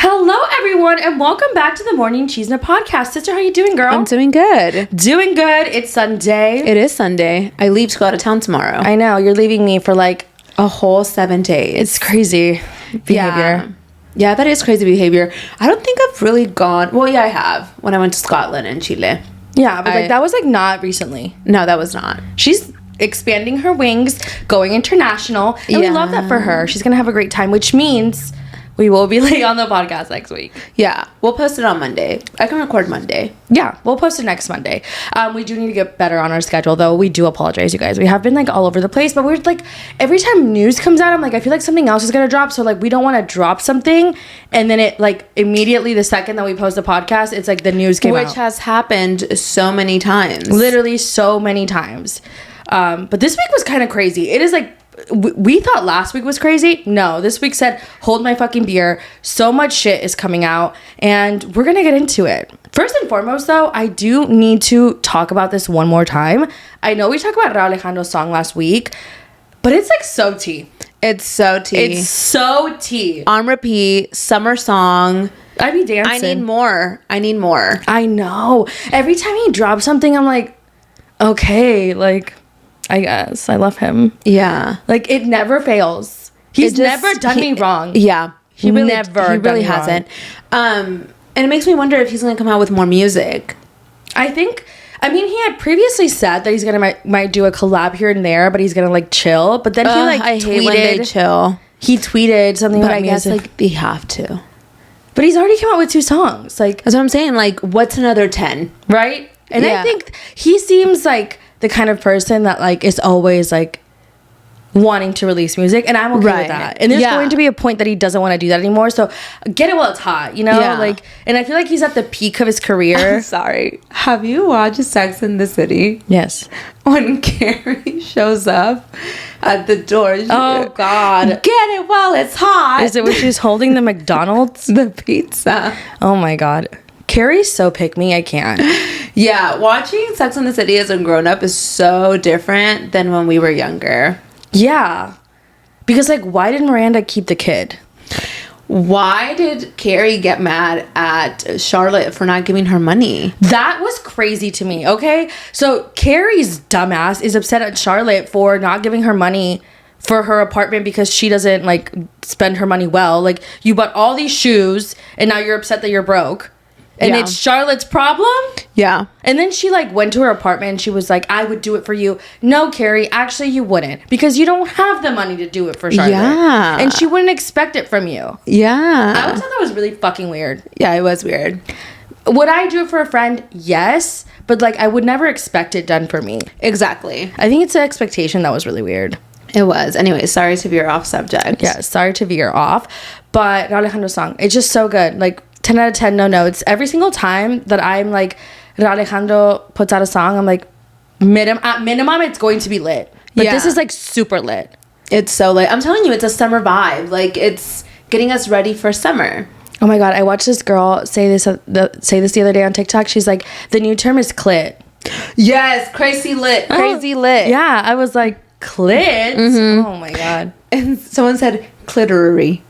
Hello, everyone, and welcome back to the Morning Chisme podcast. Sister, how you doing, girl? I'm doing good. Doing good. It's Sunday. It is Sunday. I leave to go out of town tomorrow. I know. You're leaving me for like a whole 7 days. It's crazy behavior. Yeah, that is crazy behavior. I don't think I've really gone. Well, yeah, I have when I went to Scotland and Chile. Yeah, but that was like not recently. No, that was not. She's expanding her wings, going international, and we love that for her. She's gonna have a great time, which means we will be late on the podcast next week. Yeah, we'll post it on Monday. I can record Monday. Yeah, we'll post it next Monday. We do need to get better on our schedule, though. We do apologize, you guys. We have been like all over the place, but we're like, every time news comes out, I'm like, I feel like something else is gonna drop. So like, we don't want to drop something, and then it like immediately the second that we post the podcast, it's like the news came out, which has happened so many times, literally so many times. But this week was kind of crazy. It is like, we thought last week was crazy. No, this week said, hold my fucking beer. So much shit is coming out, and we're gonna get into it. First and foremost, though, I do need to talk about this one more time. I know we talked about Raul Alejandro's song last week, but it's like so tea. It's so tea. It's so tea. On repeat, summer song. I be dancing. I need more. I know. Every time he drops something, I'm like, okay, like, I guess I love him. Yeah, like it never fails. He's never done me wrong. Yeah, he really hasn't. And it makes me wonder if he's gonna come out with more music. I mean, he had previously said that he's gonna might do a collab here and there, but he's gonna like chill. But then he like I tweeted. Hate when they chill. He tweeted something but about I guess music. like they have to. But he's already come out with 2 songs. Like that's what I'm saying. Like, what's another 10? Right? And I think he seems like the kind of person that like is always like wanting to release music, and I'm okay with that. And there's going to be a point that he doesn't want to do that anymore, so get it while it's hot, you know? Like, and I feel like he's at the peak of his career. I'm sorry, have you watched Sex and the City? Yes. When Carrie shows up at the door, oh god, get it while it's hot. Is it when she's holding the McDonald's the pizza? Oh my god, Carrie's so pick me, I can't. Yeah, watching Sex and the City as a grown-up is so different than when we were younger. Yeah. Because, like, why did Miranda keep the kid? Why did Carrie get mad at Charlotte for not giving her money? That was crazy to me, okay? So, Carrie's dumbass is upset at Charlotte for not giving her money for her apartment because she doesn't, like, spend her money well. Like, you bought all these shoes, and now you're upset that you're broke. And it's Charlotte's problem? Yeah. And then she, like, went to her apartment and she was like, I would do it for you. No, Carrie, actually you wouldn't. Because you don't have the money to do it for Charlotte. Yeah. And she wouldn't expect it from you. Yeah. I always thought that was really fucking weird. Yeah, it was weird. Would I do it for a friend? Yes. But, like, I would never expect it done for me. Exactly. I think it's the expectation that was really weird. It was. Anyway, sorry to veer off subject. Yeah, sorry to veer off. But Raul Alejandro's song, it's just so good. Like, 10 out of 10, no notes. Every single time that I'm like, Raul Alejandro puts out a song, I'm like, at minimum, it's going to be lit. But this is like super lit. It's so lit. I'm telling you, it's a summer vibe. Like, it's getting us ready for summer. Oh my God, I watched this girl say this the other day on TikTok. She's like, the new term is clit. Yes, crazy lit. Crazy lit. Yeah, I was like, clit? Mm-hmm. Oh my God. And someone said clitory.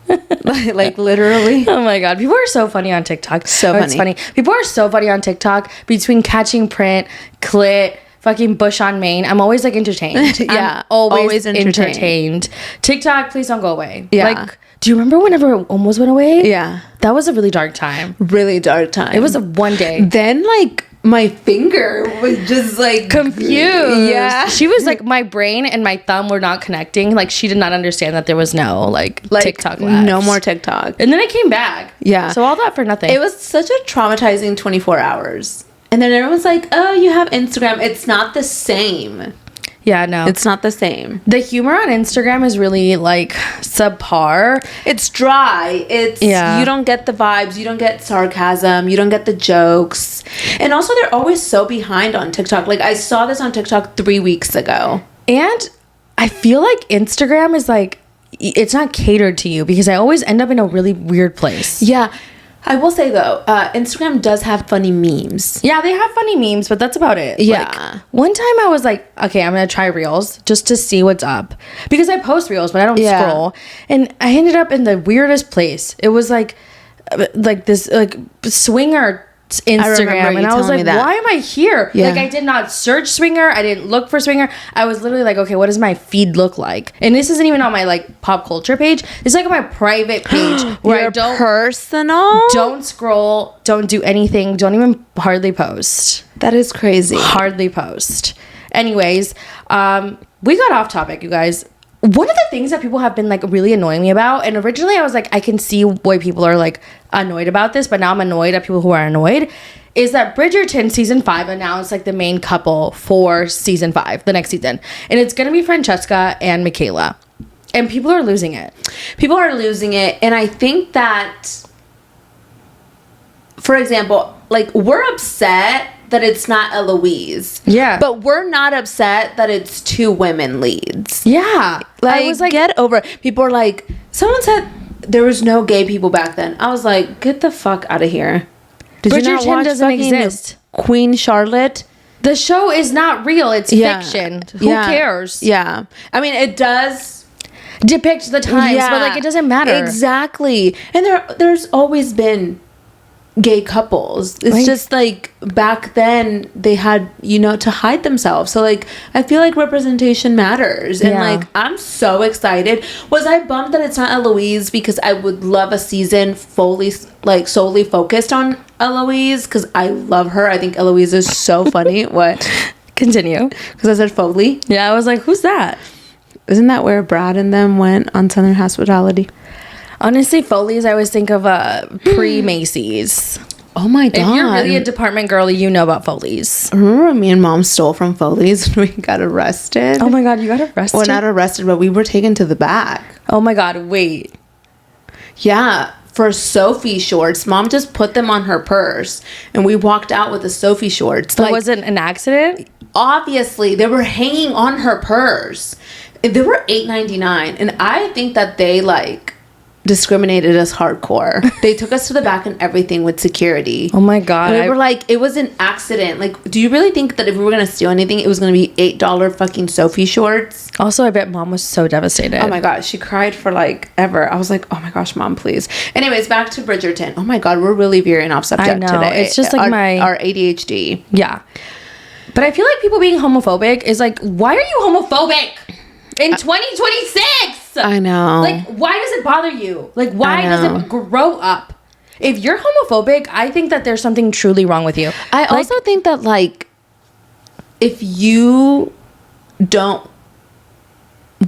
like literally. Oh my God. People are so funny on TikTok. It's funny. People are so funny on TikTok between catching print, clit, fucking bush on Maine. I'm always like entertained. Yeah. I'm always entertained. TikTok, please don't go away. Yeah. Like, do you remember whenever it almost went away? Yeah. That was a really dark time. Really dark time. It was one day. Then like my finger was just like confused. Yeah. She was like, my brain and my thumb were not connecting. Like, she did not understand that there was no like TikTok lives. No more TikTok. And then it came back. Yeah. So all that for nothing. It was such a traumatizing 24 hours. And then everyone's like, oh, you have Instagram. It's not the same. Yeah, no. It's not the same. The humor on Instagram is really, like, subpar. It's dry. You don't get the vibes. You don't get sarcasm. You don't get the jokes. And also, they're always so behind on TikTok. Like, I saw this on TikTok 3 weeks ago. And I feel like Instagram is, like, it's not catered to you because I always end up in a really weird place. Yeah. I will say, though, Instagram does have funny memes. Yeah, they have funny memes, but that's about it. Yeah. Like, one time I was like, okay, I'm going to try Reels just to see what's up. Because I post Reels, but I don't scroll. And I ended up in the weirdest place. It was like like this like swinger Instagram, and I was like, why am I here? Like, I did not search swinger, I didn't look for swinger. I was literally like, okay, what does my feed look like? And this isn't even on my like pop culture page. It's like on my private page where I don't personal, don't scroll, don't do anything, don't even hardly post. That is crazy. Hardly post. Anyways, we got off topic, you guys. One of the things that people have been like really annoying me about, and originally I was like, I can see why people are like annoyed about this, but now I'm annoyed at people who are annoyed, is that Bridgerton season 5 announced like the main couple for season 5, the next season, and it's gonna be Francesca and Michaela, and people are losing it. People are losing it, and I think that, for example, like, we're upset that it's not Eloise. Yeah. But we're not upset that it's 2 women leads. Yeah. Like, I was like, get over it. People are like, someone said there was no gay people back then. I was like, get the fuck out of here. Did you not watch doesn't exist. Queen Charlotte? The show is not real. It's fiction. Who cares? Yeah. I mean, it does depict the times, but like, it doesn't matter. Exactly. And there's always been gay couples. It's just like back then they had, you know, to hide themselves. So like, I feel like representation matters. And like, I'm so excited. Was I bummed that it's not Eloise? Because I would love a season solely focused on Eloise, because I love her. I think Eloise is so funny. What? Continue. Because I said Foley. Yeah, I was like, who's that? Isn't that where Brad and them went on Southern Hospitality? Honestly, Foley's, I always think of pre-Macy's. Oh my God. If you're really a department girly, you know about Foley's. Remember me and Mom stole from Foley's when we got arrested? Oh my God, you got arrested? Well, not arrested, but we were taken to the back. Oh my God, wait. Yeah, for Sophie shorts. Mom just put them on her purse, and we walked out with the Sophie shorts. That wasn't an accident? Obviously, they were hanging on her purse. They were $8.99, and I think that they like discriminated us hardcore. They took us to the back and everything with security. Oh my God. And we were like, it was an accident. Like, do you really think that if we were going to steal anything, it was going to be $8 fucking Sophie shorts? Also, I bet Mom was so devastated. Oh my God. She cried for like ever. I was like, oh my gosh, Mom, please. Anyways, back to Bridgerton. Oh my God. We're really veering off subject today. It's just like our ADHD. Yeah. But I feel like people being homophobic is like, why are you homophobic in 2026? I know. Like, why does it bother you? Like, why does it grow up? If you're homophobic, I think that there's something truly wrong with you. I also think that, like, if you don't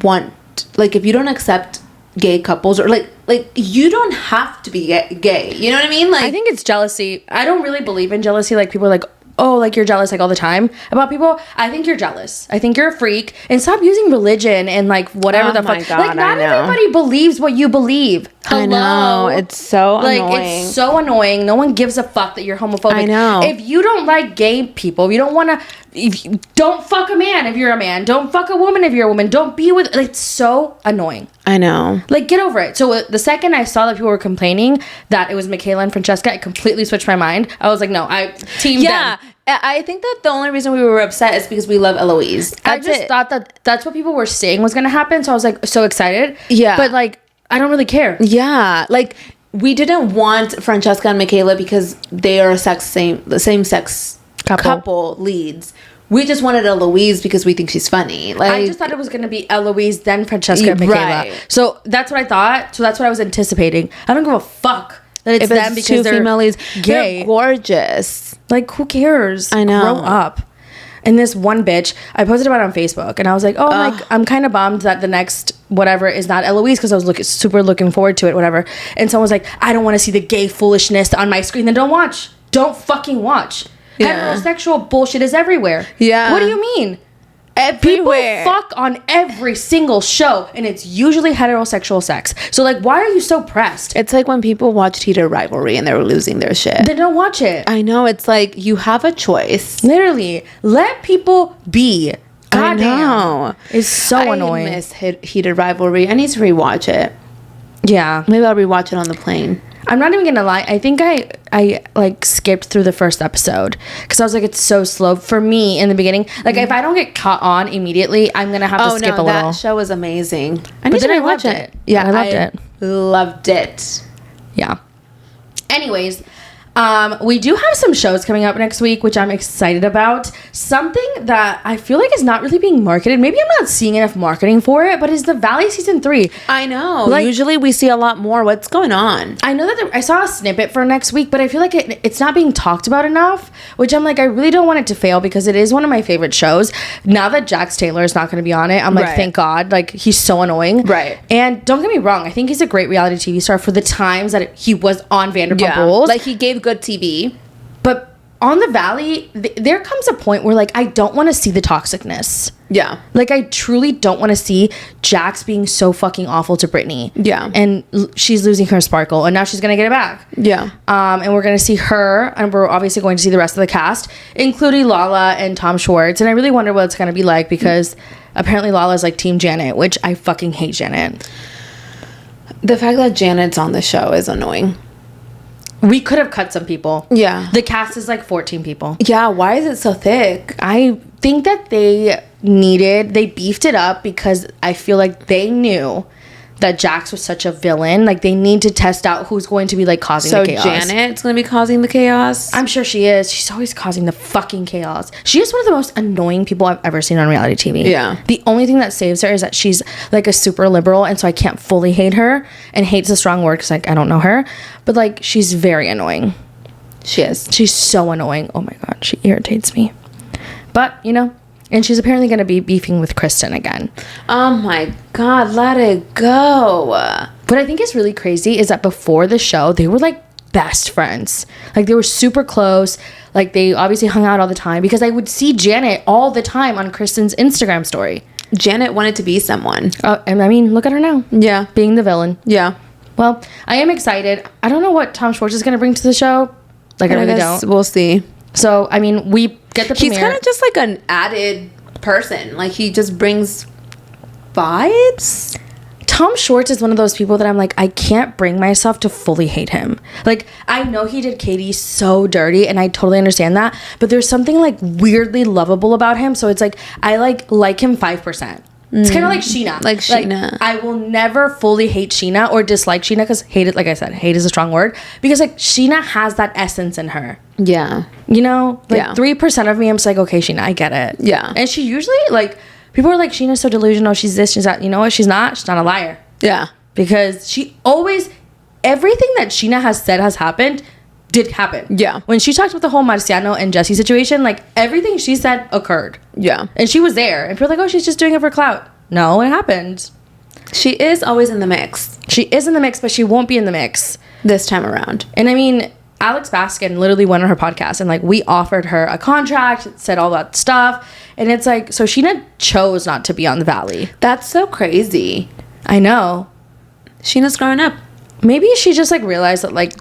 want, like, if you don't accept gay couples, or like you don't have to be gay. You know what I mean? Like, I think it's jealousy. I don't really believe in jealousy. Like, people are like, oh, like, you're jealous like all the time about people. I think you're jealous. I think you're a freak. And stop using religion and like whatever the fuck. God, like, not everybody believes what you believe. Hello? I know. It's so like, annoying. It's so annoying. No one gives a fuck that you're homophobic. I know. If you don't like gay people, if you don't want to, don't fuck a man if you're a man. Don't fuck a woman if you're a woman. Don't be with, like, it's so annoying. I know. Like, get over it. So the second I saw that people were complaining that it was Michaela and Francesca, it completely switched my mind. I was like, no, team them. I think that the only reason we were upset is because we love Eloise. I just thought that that's what people were saying was going to happen. So I was like so excited. Yeah. But like, I don't really care. Yeah. Like, we didn't want Francesca and Michaela because they are the same sex couple leads. We just wanted Eloise because we think she's funny. Like, I just thought it was going to be Eloise, then Francesca and Michaela. Right. So that's what I thought. So that's what I was anticipating. I don't give a fuck that it's them because they're female leads. Gay. They're gorgeous. Like, who cares? I know. Grow up. And this one bitch, I posted about it on Facebook, and I was like, oh, I'm kind of bummed that the next whatever is not Eloise, because I was super looking forward to it, whatever. And someone was like, I don't want to see the gay foolishness on my screen. Then don't watch. Don't fucking watch. Yeah. Heterosexual bullshit is everywhere. Yeah. What do you mean? Everywhere. People fuck on every single show, and it's usually heterosexual sex. So, like, why are you so pressed? It's like when people watched Heated Rivalry and they were losing their shit. Then don't watch it. I know. It's like, you have a choice. Literally. Let people be. I know. It's so annoying. I miss Heated Rivalry. I need to rewatch it. Yeah. Maybe I'll rewatch it on the plane. I'm not even gonna lie. I think I like skipped through the first episode because I was like, it's so slow for me in the beginning. Like, if I don't get caught on immediately, I'm gonna have to skip a little. That show was amazing. I loved it. Yeah, I loved it. Loved it. Yeah. Anyways, we do have some shows coming up next week, which I'm excited about. Something that I feel like is not really being marketed. Maybe I'm not seeing enough marketing for it, but is the Valley season 3. I know. Like, usually we see a lot more. What's going on? I know that I saw a snippet for next week, but I feel like it's not being talked about enough, which I'm like, I really don't want it to fail because it is one of my favorite shows. Now that Jax Taylor is not going to be on it, I'm like, Right. thank God. Like, he's so annoying. Right. And don't get me wrong, I think he's a great reality TV star for the times that he was on Vanderpump Rules. Like, he gave good TV. But on the Valley, there comes a point where, like, I don't want to see the toxicness. Yeah. Like, I truly don't want to see Jax being so fucking awful to Brittany. Yeah. And she's losing her sparkle, and now she's going to get it back. Yeah. And we're going to see her, and we're obviously going to see the rest of the cast, including Lala and Tom Schwartz. And I really wonder what it's going to be like because apparently Lala's like Team Janet, which I fucking hate Janet. The fact that Janet's on the show is annoying. We could have cut some people. Yeah. The cast is like 14 people. Yeah, why is it so thick? I think that they beefed it up because I feel like they knew that Jax was such a villain. Like, they need to test out who's going to be like causing the chaos. So Janet's going to be causing the chaos? I'm sure she is. She's always causing the fucking chaos. She is one of the most annoying people I've ever seen on reality TV. Yeah. The only thing that saves her is that she's like a super liberal, and so I can't fully hate her. And hate's a strong word because like I don't know her, but like she's very annoying. She is. She's so annoying. Oh my god, she irritates me. But you know, and she's apparently going to be beefing with Kristen again. Oh my god, let it go. What I think is really crazy is that before the show, they were like best friends. Like, they were super close. Like, they obviously hung out all the time because I would see Janet all the time on Kristen's Instagram story. Janet wanted to be someone. And I mean, look at her now. Yeah. Being the villain. Yeah. Well, I am excited. I don't know what Tom Schwartz is going to bring to the show. Like, I really don't. We'll see. So, I mean, we get the premiere. He's kind of just like an added person. Like, he just brings vibes. Tom Schwartz is one of those people that I'm like, I can't bring myself to fully hate him. Like, I know he did Katie so dirty, and I totally understand that. But there's something like weirdly lovable about him. So it's like, I like him 5%. It's kind of like Sheena. Like Sheena. I will never fully hate Sheena or dislike Sheena because hate it, like I said, hate is a strong word. Because like Sheena has that essence in her. Yeah. You know? Like Yeah. 3% of me, I'm just like, okay, Sheena, I get it. Yeah. And she usually, like, people are like, Sheena's so delusional. She's this, she's that. You know what? She's not. She's not a liar. Yeah. Because she always, everything that Sheena has said has happened, did happen. Yeah. When she talked about the whole Marciano and Jesse situation, like, everything she said occurred. Yeah. And she was there. And people are like, oh, she's just doing it for clout. No, it happened. She is always in the mix. She is in the mix, but she won't be in the mix This time around. And I mean, Alex Baskin literally went on her podcast and like we offered her a contract, said all that stuff. And it's like, so Sheena chose not to be on the Valley. That's so crazy. I know. Sheena's growing up. Maybe she just like realized that like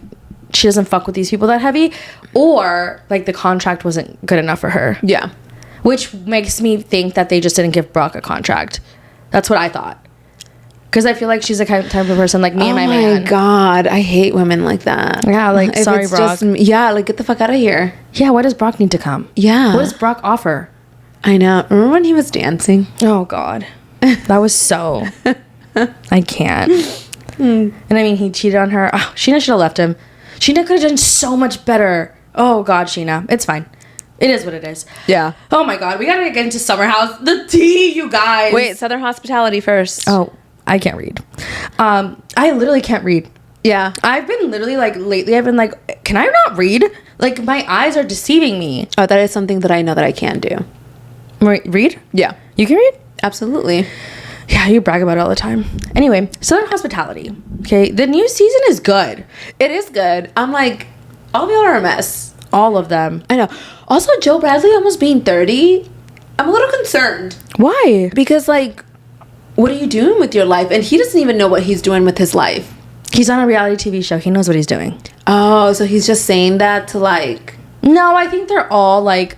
she doesn't fuck with these people that heavy, or like the contract wasn't good enough for her. Yeah. Which makes me think that they just didn't give Brock a contract. That's what I thought. Because I feel like she's the type of person like me and my man. Oh my god, I hate women like that. Yeah, like, If sorry, it's Brock. Yeah, like, get the fuck out of here. Yeah, why does Brock need to come? Yeah. What does Brock offer? I know. Remember when he was dancing? Oh, God. That was so... I can't. And I mean, he cheated on her. Oh, Sheena should have left him. Sheena could have done so much better. Oh, God, Sheena. It's fine. It is what it is. Yeah. Oh, my God. We got to get into Summer House. The tea, you guys. Wait, Southern Hospitality first. Oh, I can't read. I literally can't read. Yeah. I've been literally like lately I've been like, can I not read? Like my eyes are deceiving me. Oh, that is something that I know that I can do. Read? Yeah. You can read? Absolutely. Yeah, you brag about it all the time. Anyway, Southern Hospitality. Okay, the new season is good. It is good. I'm like, all of y'all are a mess. All of them. I know. Also, Joe Bradley almost being 30. I'm a little concerned. Why? Because, like, what are you doing with your life? And he doesn't even know what he's doing with his life. He's on a reality TV show. He knows what he's doing. Oh, so he's just saying that to, like... No, I think they're all like...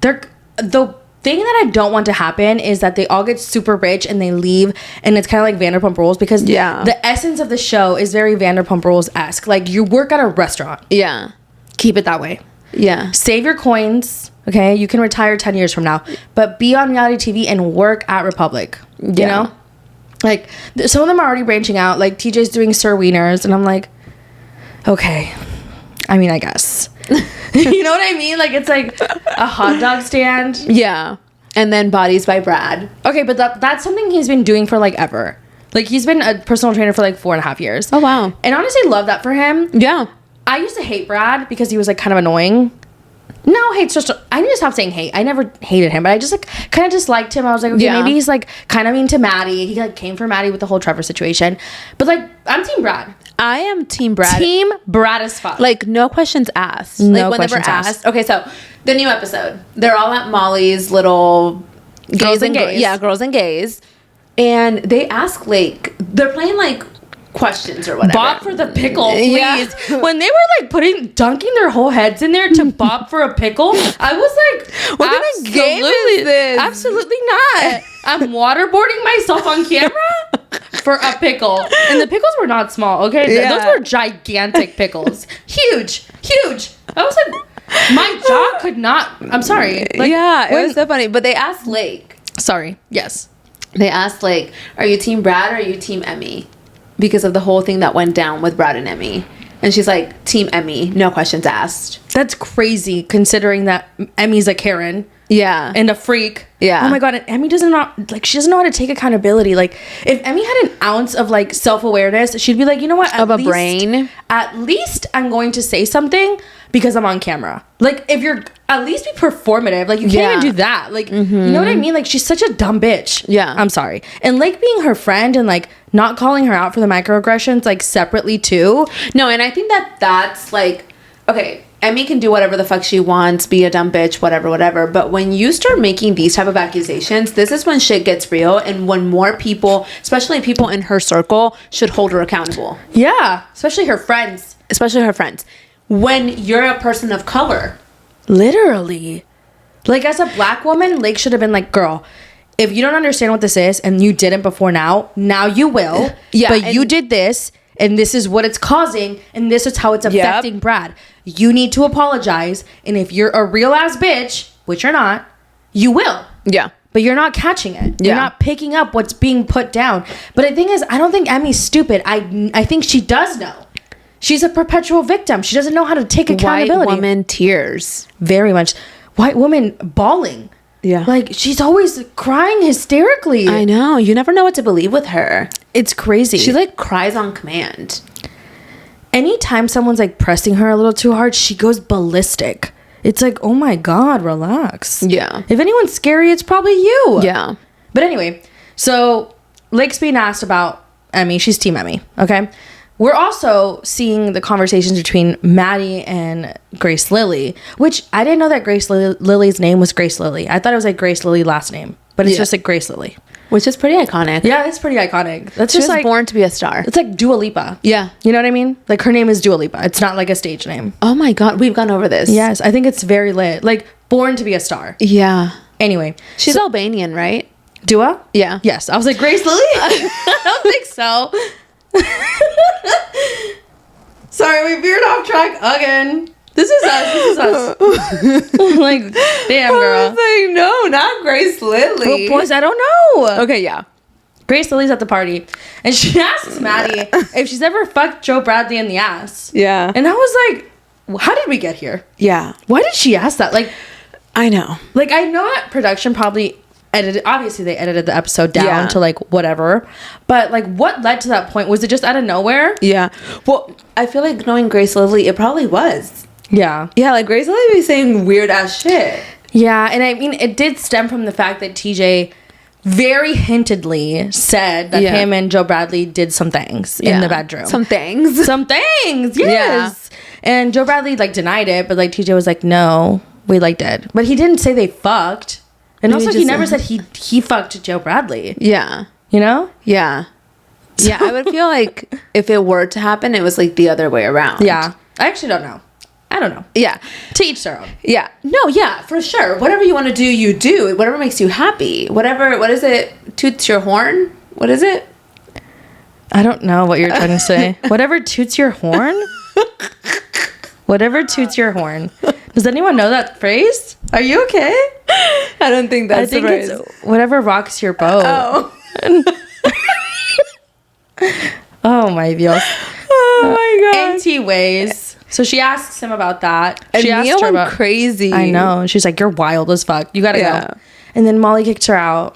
The thing that I don't want to happen is that they all get super rich and they leave, and it's kind of like Vanderpump Rules, because the essence of the show is very Vanderpump Rules-esque. Like, you work at a restaurant. Yeah. Keep it that way. Yeah. Save your coins, okay? You can retire 10 years from now. But be on reality TV and work at Republic. You know? Like, some of them are already branching out. Like, TJ's doing Sir Wieners, and I'm like, okay. I mean, I guess. You know what I mean? Like, it's like a hot dog stand. Yeah. And then Bodies by Brad. Okay, but that's something he's been doing for like ever. Like, he's been a personal trainer for like 4.5 years. Oh, wow. And honestly, love that for him. Yeah. I used to hate Brad because he was like kind of annoying. No, hate's just, I need to stop saying hate. I never hated him, but I just like kind of disliked him. I was like, okay, maybe he's like kind of mean to Maddie. He like came for Maddie with the whole Trevor situation. But like, I'm Team Brad. I am Team Brad. Team Brad as fuck. Like, no questions asked. No like, questions asked. Okay, so the new episode. They're all at Molly's little Girls and Gays. Yeah, Girls and Gays. And they ask, like, they're playing like questions or whatever. Bob for the pickle, please. Yeah. When they were like dunking their whole heads in there to Bob for a pickle, I was like, what kind of game is this? Absolutely not. I'm waterboarding myself on camera for a pickle. And the pickles were not small, okay? Yeah. Those were gigantic pickles. Huge. I was like, my jaw could not. I'm sorry. Like, yeah, it was so funny. But they asked Lake. Sorry. Yes. They asked, like, are you Team Brad or are you Team Emmy? Because of the whole thing that went down with Brad and Emmy. And she's like, Team Emmy, no questions asked. That's crazy considering that Emmy's a Karen. Yeah. And a freak. Yeah. Oh my God. And Emmy she doesn't know how to take accountability. Like, if Emmy had an ounce of like self-awareness, she'd be like, you know what? Brain. At least I'm going to say something because I'm on camera. Like, if you're, at least be performative. Like, you can't even do that. Like, you know what I mean? Like, she's such a dumb bitch. Yeah. I'm sorry. And like being her friend and like not calling her out for the microaggressions, like separately too. No, and I think that's like, okay, Emmy can do whatever the fuck she wants, be a dumb bitch, whatever. But when you start making these type of accusations, this is when shit gets real, and when more people, especially people in her circle, should hold her accountable. Yeah. Especially her friends. When you're a person of color. Literally. Like, as a black woman, Lake should have been like, girl, if you don't understand what this is and you didn't before now you will. Yeah. But you did this and this is what it's causing and this is how it's affecting Brad. You need to apologize. And if you're a real ass bitch, which you're not, you will. Yeah. But you're not catching it. Yeah. You're not picking up what's being put down. But the thing is, I don't think Emmy's stupid. I think she does know. She's a perpetual victim. She doesn't know how to take accountability. White woman tears. Very much. White woman bawling. Yeah. Like, she's always crying hysterically. I know. You never know what to believe with her. It's crazy. She, like, cries on command. Anytime someone's, like, pressing her a little too hard, she goes ballistic. It's like, oh, my God, relax. Yeah. If anyone's scary, it's probably you. Yeah. But anyway, so Lake's being asked about Emmy. She's Team Emmy, okay? We're also seeing the conversations between Maddie and Grace Lily, which I didn't know that Grace Lily's name was Grace Lily. I thought it was like Grace Lily last name, but it's just like Grace Lily. Which is pretty iconic. Yeah, it's pretty iconic. That's She just was like born to be a star. It's like Dua Lipa. Yeah. You know what I mean? Like, her name is Dua Lipa. It's not like a stage name. Oh my God, we've gone over this. Yes, I think it's very lit. Like, born to be a star. Yeah. Anyway. She's Albanian, right? Dua? Yeah. Yes. I was like, Grace Lily? I don't think so. Sorry, we veered off track again. This is us. Like, damn, girl. I was like, no, not Grace Lily. Well, boys, I don't know. Okay, yeah. Grace Lily's at the party, and she asks Maddie if she's ever fucked Joe Bradley in the ass. Yeah. And I was like, how did we get here? Yeah. Why did she ask that? Like, I know. Like, I know that production probably obviously they edited the episode down to like whatever, but like, what led to that point? Was it just out of nowhere? Yeah. Well, I feel like knowing Grace Lily, it probably was. Yeah. Yeah, like Grace Lily be saying weird ass shit. Yeah, and I mean, it did stem from the fact that TJ very hintedly said that him and Joe Bradley did some things in the bedroom. Some things, yes. Yeah. And Joe Bradley like denied it, but like TJ was like, no, we like did, but he didn't say they fucked. And also, he never said he fucked Joe Bradley. Yeah. You know? Yeah. Yeah, I would feel like if it were to happen, it was like the other way around. Yeah. I actually don't know. I don't know. Yeah. To each their own. Yeah. No, yeah, for sure. Whatever you want to do, you do. Whatever makes you happy. Whatever, what is it? Toots your horn? What is it? I don't know what you're trying to say. Whatever toots your horn? Whatever toots your horn. Does anyone know that phrase? Are you okay? I don't think that's the phrase. It's whatever rocks your boat. Oh. Oh my Dios. Oh my God. Empty ways. So she asks him about that. And She asked Mia her went about crazy. I know. And she's like, "You're wild as fuck. You gotta Yeah. go." And then Molly kicked her out.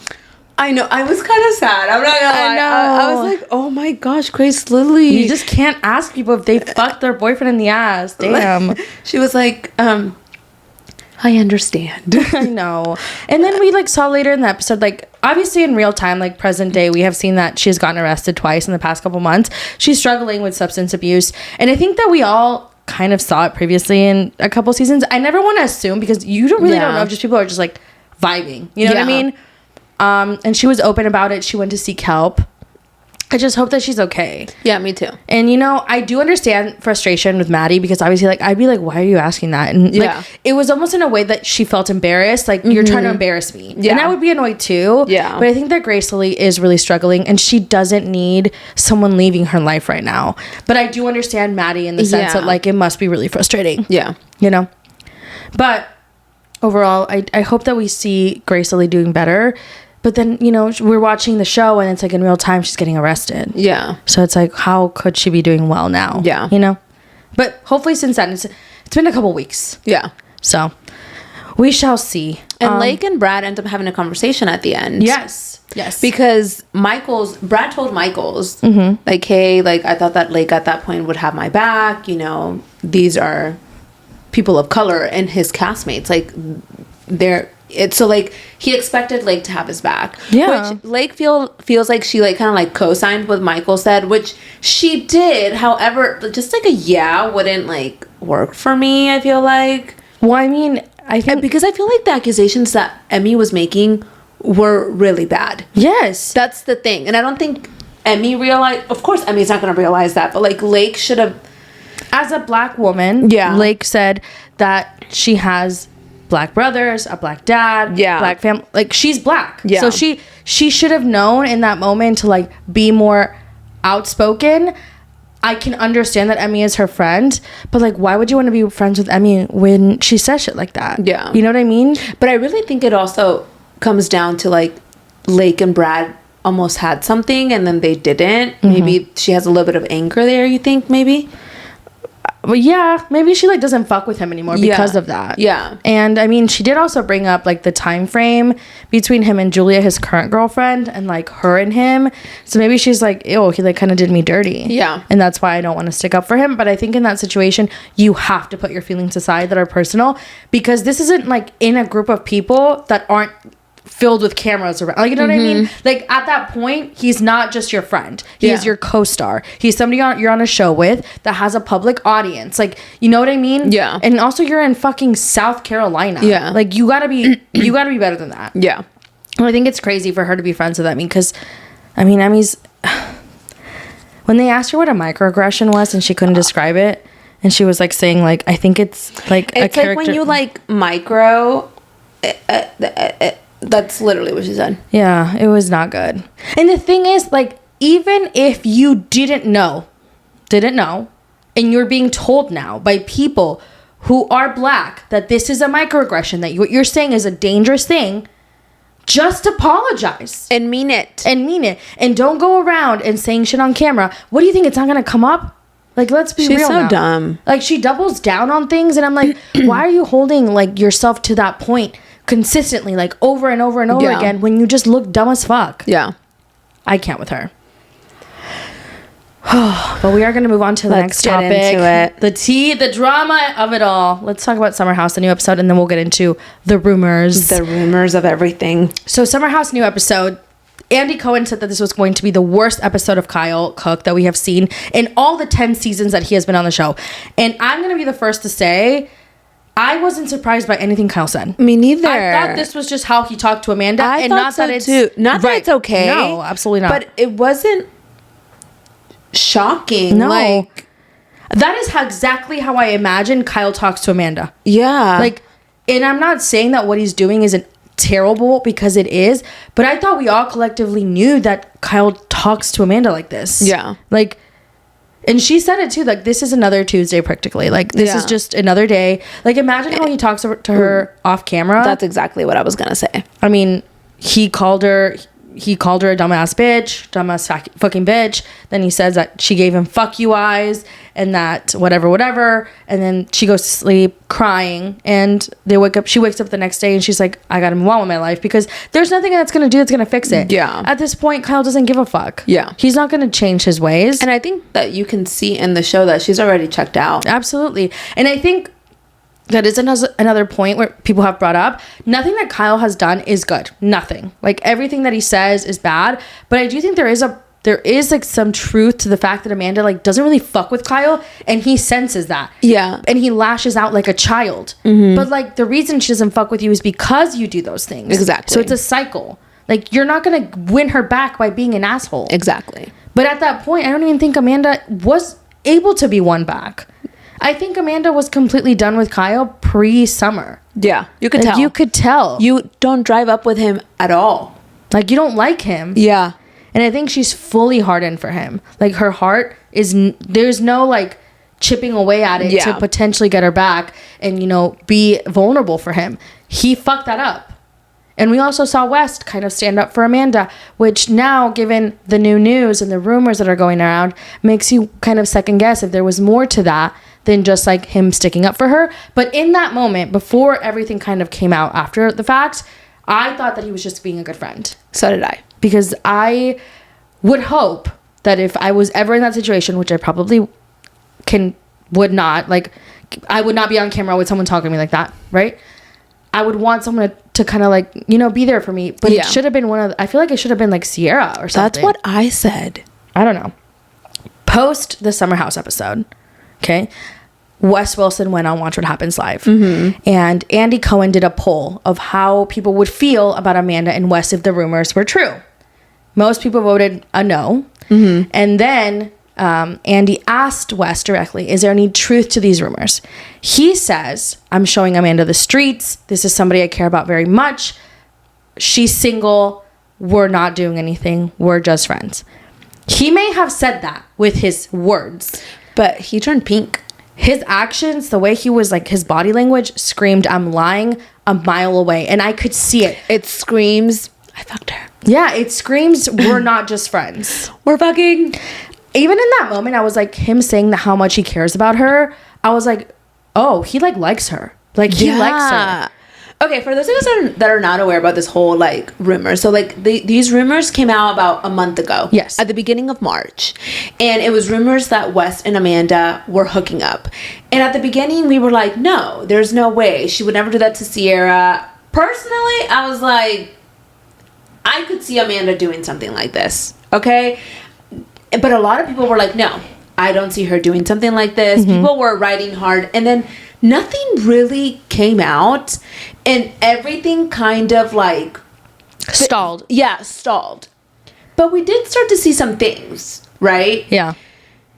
I know. I was kind of sad. I'm not gonna lie. know. I was like, oh my gosh, Grace Lily. You just can't ask people if they fucked their boyfriend in the ass. Damn. She was like, I understand. I know. And then we like saw later in the episode, like obviously in real time, like present day, we have seen that she's gotten arrested twice in the past couple months. She's struggling with substance abuse. And I think that we all kind of saw it previously in a couple seasons. I never want to assume because you don't really don't know if just people are just like vibing. You know what I mean? And she was open about it. She went to seek help. I just hope that she's okay. Yeah, me too. And you know, I do understand frustration with Maddie because obviously, like, I'd be like, "Why are you asking that?" And like, it was almost in a way that she felt embarrassed, like you're trying to embarrass me. Yeah, and I would be annoyed too. Yeah, but I think that Grace Lily is really struggling, and she doesn't need someone leaving her life right now. But I do understand Maddie in the sense that like it must be really frustrating. Yeah, you know. But overall, I hope that we see Grace Lily doing better. But then, you know, we're watching the show and it's like in real time she's getting arrested. Yeah. So it's like, how could she be doing well now? Yeah. You know? But hopefully since then, it's been a couple weeks. Yeah. So we shall see. And Lake and Brad end up having a conversation at the end. Yes. Yes. Because Brad told Michaels, like, hey, like, I thought that Lake at that point would have my back. You know, these are people of color and his castmates. Like, so like he expected Lake to have his back. Yeah. Which Lake feels like she like kind of like co-signed what Michael said, which she did. However, just like wouldn't like work for me, I feel like. Well, I mean, I think because I feel like the accusations that Emmy was making were really bad. Yes. That's the thing. And I don't think Emmy realized, of course Emmy's not going to realize that, but like Lake should have. As a black woman, Lake said that she has black brothers, a black dad, black family, like she's black. So she should have known in that moment to like be more outspoken. I can understand that Emmy is her friend, but like why would you want to be friends with Emmy when she says shit like that? Yeah. You know what I mean? But I really think it also comes down to like Lake and Brad almost had something and then they didn't. Maybe she has a little bit of anger there, you think maybe? Well, yeah, maybe she like doesn't fuck with him anymore because of that. Yeah. And I mean, she did also bring up like the time frame between him and Julia, his current girlfriend, and like her and him. So maybe she's like, ew, he like kind of did me dirty. Yeah. And that's why I don't want to stick up for him. But I think in that situation, you have to put your feelings aside that are personal because this isn't like in a group of people that aren't filled with cameras around, like, you know what I mean? Like at that point, he's not just your friend, he's your co-star, he's somebody you're on a show with that has a public audience, like, you know what I mean? Yeah. And also you're in fucking South Carolina, like you gotta be better than that. Yeah. And I think it's crazy for her to be friends with Emmy because I mean Emmy's when they asked her what a microaggression was and she couldn't describe it and she was like saying like I think it's like it's like when you like micro that's literally what she said. Yeah, it was not good. And the thing is, like, even if you didn't know, and you're being told now by people who are black that this is a microaggression, that what you're saying is a dangerous thing, just apologize. And mean it. And don't go around and saying shit on camera. What do you think? It's not going to come up? Like, let's be real now. She's so dumb. Like, she doubles down on things, and I'm like, why are you holding, like, yourself to that point consistently, like over and over and over again when you just look dumb as fuck? Yeah. I can't with her. But we are going to move on to the next topic. The drama of it all. Let's talk about Summer House, the new episode, and then we'll get into the rumors. The rumors of everything. So Summer House, new episode. Andy Cohen said that this was going to be the worst episode of Kyle Cook that we have seen in all the 10 seasons that he has been on the show. And I'm going to be the first to say, I wasn't surprised by anything Kyle said. Me neither. I thought this was just how he talked to Amanda. I and thought not so that it's too. Not that it's okay. No, absolutely not. But it wasn't shocking. No. Like, that is exactly how I imagine Kyle talks to Amanda. Yeah. Like, and I'm not saying that what he's doing isn't terrible, because it is, but I thought we all collectively knew that Kyle talks to Amanda like this. Yeah. Like, and she said it too, like, this is another Tuesday practically. Like, this is just another day. Like, imagine how he talks to her off camera. That's exactly what I was going to say. I mean, he called her, he called her a dumbass fucking bitch. Then he says that she gave him fuck you eyes and that whatever. And then she goes to sleep crying, and she wakes up the next day and she's like, I gotta move on with my life because there's nothing that's gonna do that's gonna fix it. Yeah. At this point, Kyle doesn't give a fuck. Yeah. He's not gonna change his ways. And I think that you can see in the show that she's already checked out. Absolutely. And I think that is another point where people have brought up. Nothing that Kyle has done is good. Nothing. Like, everything that he says is bad. But I do think there is like some truth to the fact that Amanda like doesn't really fuck with Kyle, and he senses that. Yeah. And he lashes out like a child. Mm-hmm. But like, the reason she doesn't fuck with you is because you do those things. Exactly. So it's a cycle. Like, you're not gonna win her back by being an asshole. Exactly. But at that point, I don't even think Amanda was able to be won back. I think Amanda was completely done with Kyle pre-summer. Yeah, you could tell. You could tell. You don't drive up with him at all. Like, you don't like him. Yeah. And I think she's fully hardened for him. Like, her heart is... there's no, like, chipping away at it to potentially get her back and, you know, be vulnerable for him. He fucked that up. And we also saw West kind of stand up for Amanda, which now, given the new news and the rumors that are going around, makes you kind of second guess if there was more to that than just like him sticking up for her. But in that moment, before everything kind of came out after the fact, I thought that he was just being a good friend. So did I. Because I would hope that if I was ever in that situation, which I probably would not, like, I would not be on camera with someone talking to me like that, right? I would want someone to kind of like, you know, be there for me. But it should have been I feel like it should have been like Sierra or something. That's what I said. I don't know. Post the Summer House episode, okay, Wes Wilson went on Watch What Happens Live. Mm-hmm. And Andy Cohen did a poll of how people would feel about Amanda and Wes if the rumors were true. Most people voted a no. Mm-hmm. And then Andy asked Wes directly, is there any truth to these rumors? He says, I'm showing Amanda the streets. This is somebody I care about very much. She's single. We're not doing anything. We're just friends. He may have said that with his words, but he turned pink. His actions, the way he was, like, his body language screamed, I'm lying a mile away. And I could see it. It screams, I fucked her. Yeah, it screams, we're not just friends. We're fucking. Even in that moment, I was like, him saying how much he cares about her, I was like, oh, he like likes her. Like, he likes her. Okay, for those of us that are not aware about this whole like rumor, so like these rumors came out about a month ago. Yes. At the beginning of March. And it was rumors that Wes and Amanda were hooking up. And at the beginning, we were like, no, there's no way. She would never do that to Sierra. Personally, I was like, I could see Amanda doing something like this. Okay? But a lot of people were like, no, I don't see her doing something like this. Mm-hmm. People were writing hard. And then nothing really came out. And everything kind of like... stalled. Yeah, stalled. But we did start to see some things, right? Yeah.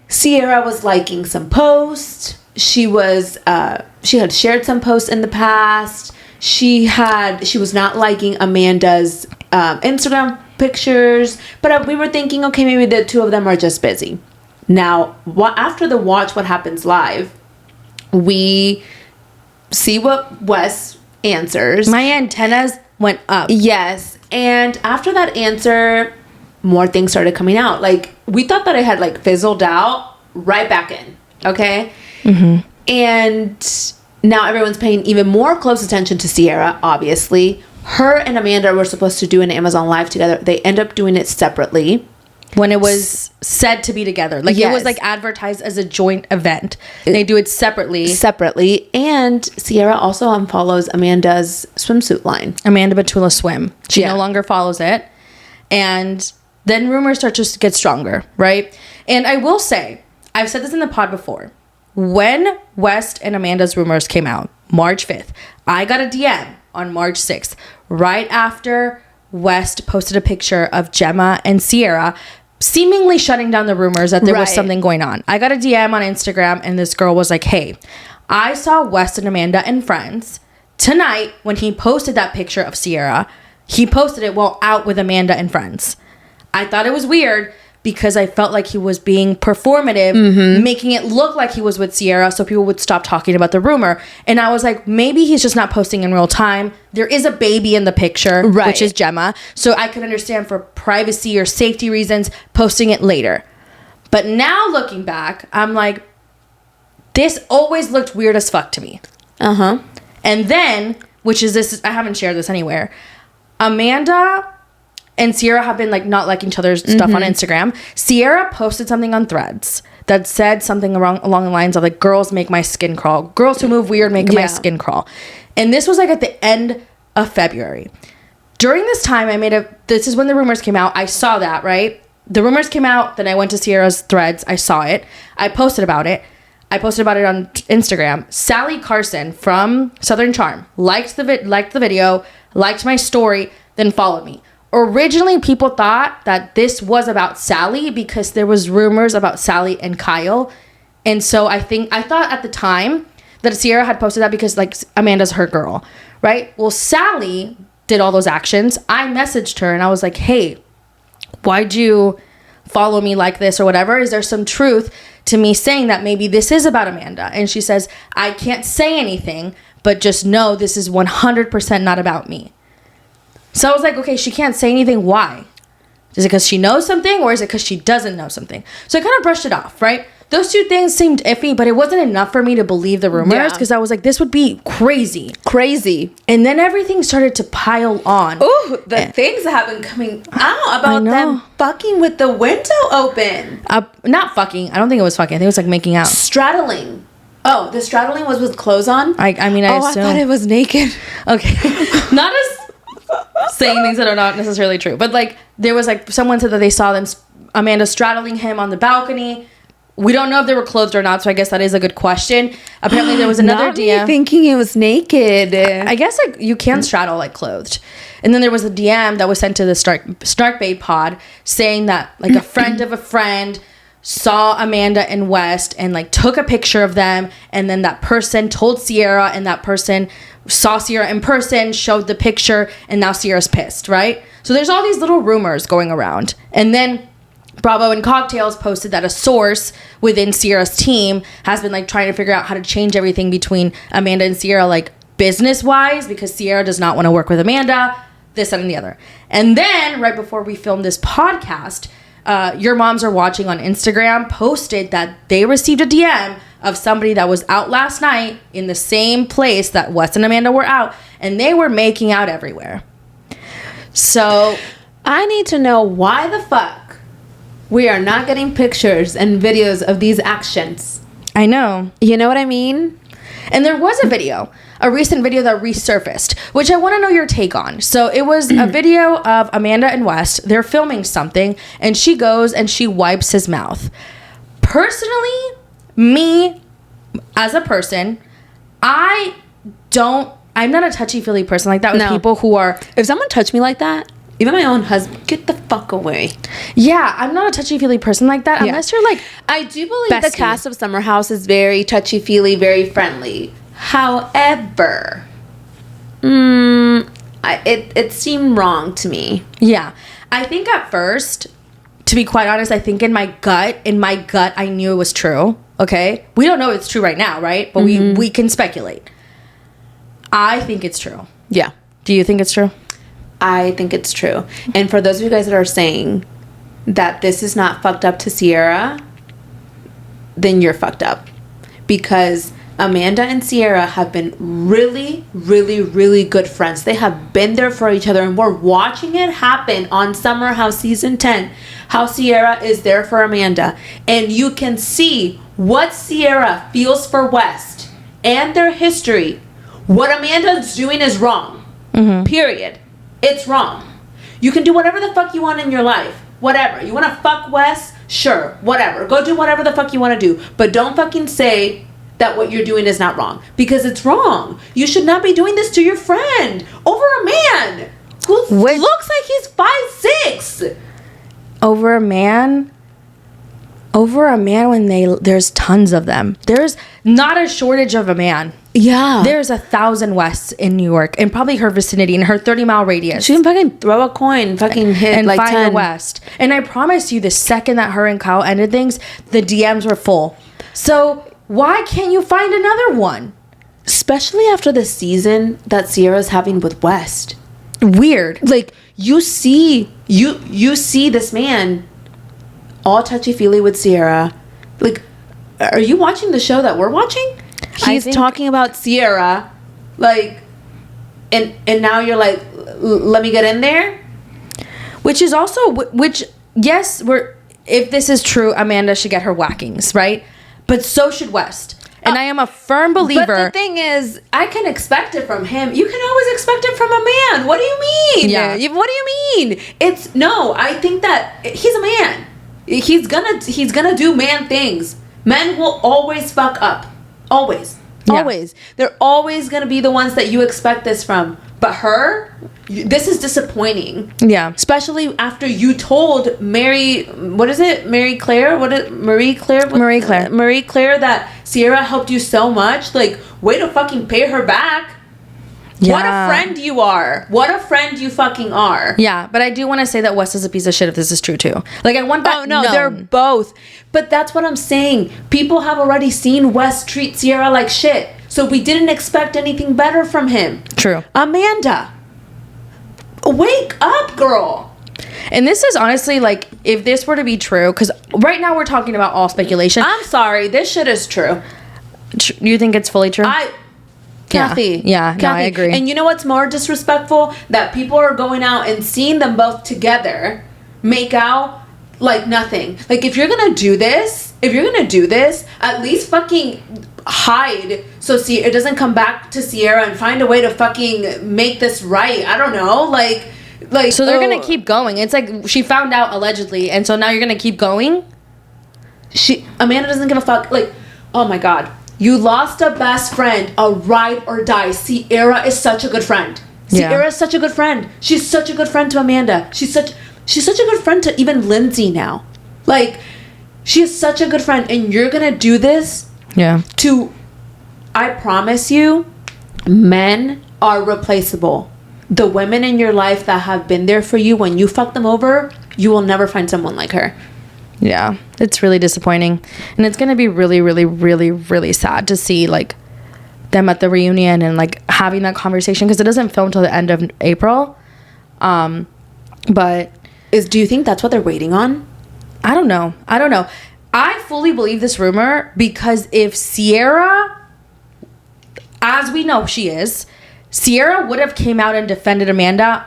Sierra was liking some posts. She had shared some posts in the past. She was not liking Amanda's Instagram pictures, but we were thinking, okay, maybe the two of them are just busy. Now, after the Watch What Happens Live, we see what Wes answers. My antennas went up. Yes, and after that answer, more things started coming out. Like, we thought that it had like fizzled out, right back in. Okay, mm-hmm. And now everyone's paying even more close attention to Sierra. Obviously, her and Amanda were supposed to do an Amazon Live together. They end up doing it separately. When it was said to be together. Like, yes. It was like advertised as a joint event. They do it separately. And Sierra also unfollows Amanda's swimsuit line. Amanda Batula Swim. She no longer follows it. And then rumors start to get stronger, right? And I will say, I've said this in the pod before. When West and Amanda's rumors came out, March 5th, I got a DM on March 6th, right after West posted a picture of Gemma and Sierra seemingly shutting down the rumors that there was something going on. I got a DM on Instagram, and this girl was like, hey, I saw West and Amanda and friends tonight when he posted that picture of Sierra. He posted it while out with Amanda and friends. I thought it was weird, because I felt like he was being performative, making it look like he was with Sierra so people would stop talking about the rumor. And I was like, maybe he's just not posting in real time. There is a baby in the picture, which is Gemma. So I could understand for privacy or safety reasons posting it later. But now looking back, I'm like, this always looked weird as fuck to me. And then, I haven't shared this anywhere. Amanda and Sierra have been like not liking each other's stuff on Instagram. Sierra posted something on Threads that said something along the lines of like, girls make my skin crawl. Girls who move weird make my skin crawl. And this was like at the end of February. During this time, this is when the rumors came out. I saw that, right? The rumors came out. Then I went to Sierra's Threads. I saw it. I posted about it. on Instagram. Sally Carson from Southern Charm liked the video, liked my story, then followed me. Originally, people thought that this was about Sally because there was rumors about Sally and Kyle. And so I thought at the time that Sierra had posted that because like Amanda's her girl, right? Well, Sally did all those actions. I messaged her and I was like, hey, why'd you follow me like this or whatever? Is there some truth to me saying that maybe this is about Amanda? And she says, I can't say anything, but just know this is 100% not about me. So I was like, okay, she can't say anything. Why? Is it because she knows something or is it because she doesn't know something? So I kind of brushed it off, right? Those two things seemed iffy, but it wasn't enough for me to believe the rumors because I was like, this would be crazy. And then everything started to pile on. Ooh, things that have been coming out about them fucking with the window open. Not fucking. I don't think it was fucking. I think it was like making out. Straddling. Oh, the straddling was with clothes on? I assume. I thought it was naked. Okay. Not as saying things that are not necessarily true. But like there was like someone said that they saw Amanda straddling him on the balcony. We don't know if they were clothed or not, so I guess that is a good question. Apparently there was another not DM. Me thinking it was naked. I guess like you can straddle like clothed. And then there was a DM that was sent to the Snark Bait pod saying that like a friend of a friend saw Amanda and West and like took a picture of them, and then that person told Sierra, and that person saw Sierra in person, showed the picture, and now Sierra's pissed, right? So there's all these little rumors going around. And then Bravo and Cocktails posted that a source within Sierra's team has been like trying to figure out how to change everything between Amanda and Sierra, like business wise, because Sierra does not want to work with Amanda, this, that, and the other. And then right before we filmed this podcast, Your Moms Are Watching on Instagram posted that they received a DM of somebody that was out last night in the same place that Wes and Amanda were out, and they were making out everywhere. So I need to know why the fuck we are not getting pictures and videos of these actions. I know. You know what I mean? And there was a recent video that resurfaced, which I want to know your take on. So it was a video of Amanda and West. They're filming something, and she goes and she wipes his mouth. Personally, me, as a person, I'm not a touchy-feely person like that with people who are... If someone touched me like that, even my own husband, get the fuck away. Yeah, I'm not a touchy-feely person like that unless you're like... I do believe the cast of Summer House is very touchy-feely, very friendly. However, it seemed wrong to me. Yeah. I think at first, to be quite honest, I think in my gut, I knew it was true. Okay? We don't know it's true right now, right? But we can speculate. I think it's true. Yeah. Do you think it's true? I think it's true. And for those of you guys that are saying that this is not fucked up to Sierra, then you're fucked up. Because Amanda and Sierra have been really, really, really good friends. They have been there for each other, and we're watching it happen on Summer House Season 10, how Sierra is there for Amanda. And you can see what Sierra feels for West and their history. What Amanda's doing is wrong. Period. It's wrong. You can do whatever the fuck you want in your life. Whatever. You want to fuck Wes? Sure. Whatever. Go do whatever the fuck you want to do. But don't fucking say that what you're doing is not wrong. Because it's wrong. You should not be doing this to your friend over a man who looks like he's 5'6". Over a man when there's tons of them. There's not a shortage of a man. Yeah. There's 1,000 Wests in New York, and probably her vicinity, in her 30-mile radius. She can fucking throw a coin, fucking hit and like find 10. a West. And I promise you, the second that her and Kyle ended things, the DMs were full. So why can't you find another one? Especially after the season that Sierra's having with West. Weird. Like, you see this man all touchy-feely with Sierra. Like, are you watching the show that we're watching? He's talking about Sierra, like, and now you're like, let me get in there. Which is also, yes, if this is true, Amanda should get her whackings, right? But so should West. And I am a firm believer. But the thing is, I can expect it from him. You can always expect it from a man. What do you mean? Yeah. What do you mean? I think that he's a man. He's gonna do man things. Men will always fuck up. Always. Yeah. Always. They're always going to be the ones that you expect this from. But her, this is disappointing. Yeah. Especially after you told Marie Claire that Sierra helped you so much. Like, way to fucking pay her back. Yeah. What a friend you are. What a friend you fucking are. Yeah, but I do want to say that West is a piece of shit if this is true too. Like, I want that. Oh, no, they're both. But that's what I'm saying. People have already seen West treat Sierra like shit. So we didn't expect anything better from him. True. Amanda, wake up, girl. And this is honestly, like, if this were to be true, because right now we're talking about all speculation. I'm sorry. This shit is true. You think it's fully true? Kathy. Yeah, no, I agree. And you know what's more disrespectful? That people are going out and seeing them both together make out like nothing. Like, if you're gonna do this, at least fucking hide so it doesn't come back to Sierra, and find a way to fucking make this right. I don't know. Like so they're gonna keep going. It's like she found out allegedly, and so now you're gonna keep going? Amanda doesn't give a fuck. Like, oh my god. You lost a best friend, a ride or die. Sierra is such a good friend. Sierra is such a good friend. She's such a good friend to Amanda. She's such a good friend to even Lindsay now. Like, she is such a good friend, and you're gonna do this. Yeah. I promise you, men are replaceable. The women in your life that have been there for you when you fuck them over, you will never find someone like her. Yeah, it's really disappointing. And it's going to be really, really, really, really sad to see, like, them at the reunion and, like, having that conversation, because it doesn't film till the end of April. But do you think that's what they're waiting on? I don't know. I fully believe this rumor, because if Sierra, as we know she is, Sierra would have came out and defended Amanda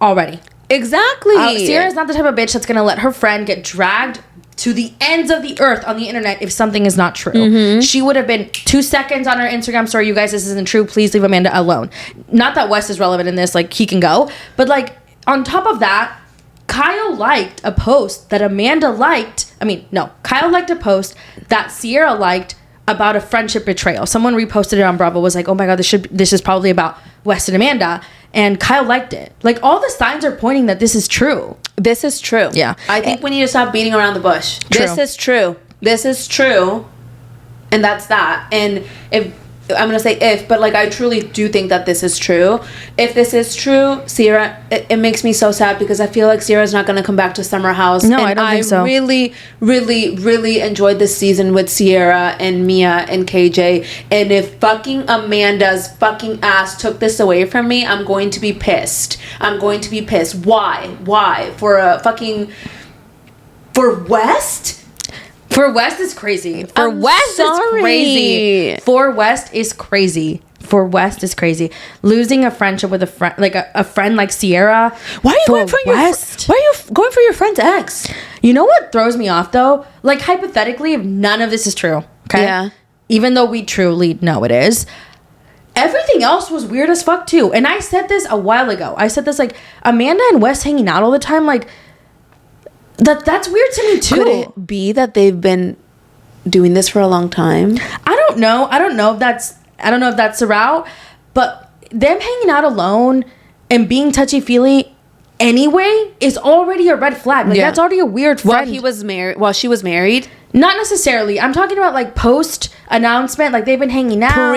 already. Exactly. Sierra's not the type of bitch that's going to let her friend get dragged to the ends of the earth on the internet if something is not true. Mm-hmm. She would have been 2 seconds on her Instagram story, you guys, this isn't true, please leave Amanda alone. Not that Wes is relevant in this, like, he can go. But, like, on top of that, Kyle liked a post that Amanda liked. Kyle liked a post that Sierra liked about a friendship betrayal. Someone reposted it on Bravo, was like, oh my god, this is probably about Wes and Amanda. And Kyle liked it. Like, all the signs are pointing that this is true. This is true. Yeah. I think we need to stop beating around the bush. True. This is true. And that's that. And I'm going to say if, but, like, I truly do think that this is true. If this is true, Sierra, it makes me so sad, because I feel like Sierra's not going to come back to Summer House. No, I don't think so. I really, really, really enjoyed this season with Sierra and Mia and KJ. And if fucking Amanda's fucking ass took this away from me, I'm going to be pissed. Why? For West? For West is crazy. For I'm West sorry. is crazy. For West is crazy. For West is crazy. Losing a friendship with a friend, like a friend like Sierra. Why are you going for West? Why are you going for your friend's ex? You know what throws me off though? Like, hypothetically, if none of this is true, okay? Yeah. Even though we truly know it is, everything else was weird as fuck too. And I said this a while ago. I said this, like, Amanda and West hanging out all the time, like, that's weird to me too. Could it be that they've been doing this for a long time? I don't know if that's the route, but them hanging out alone and being touchy-feely anyway is already a red flag. Like, that's already a weird friend. While she was married? Not necessarily. I'm talking about, like, post announcement, like, they've been hanging out.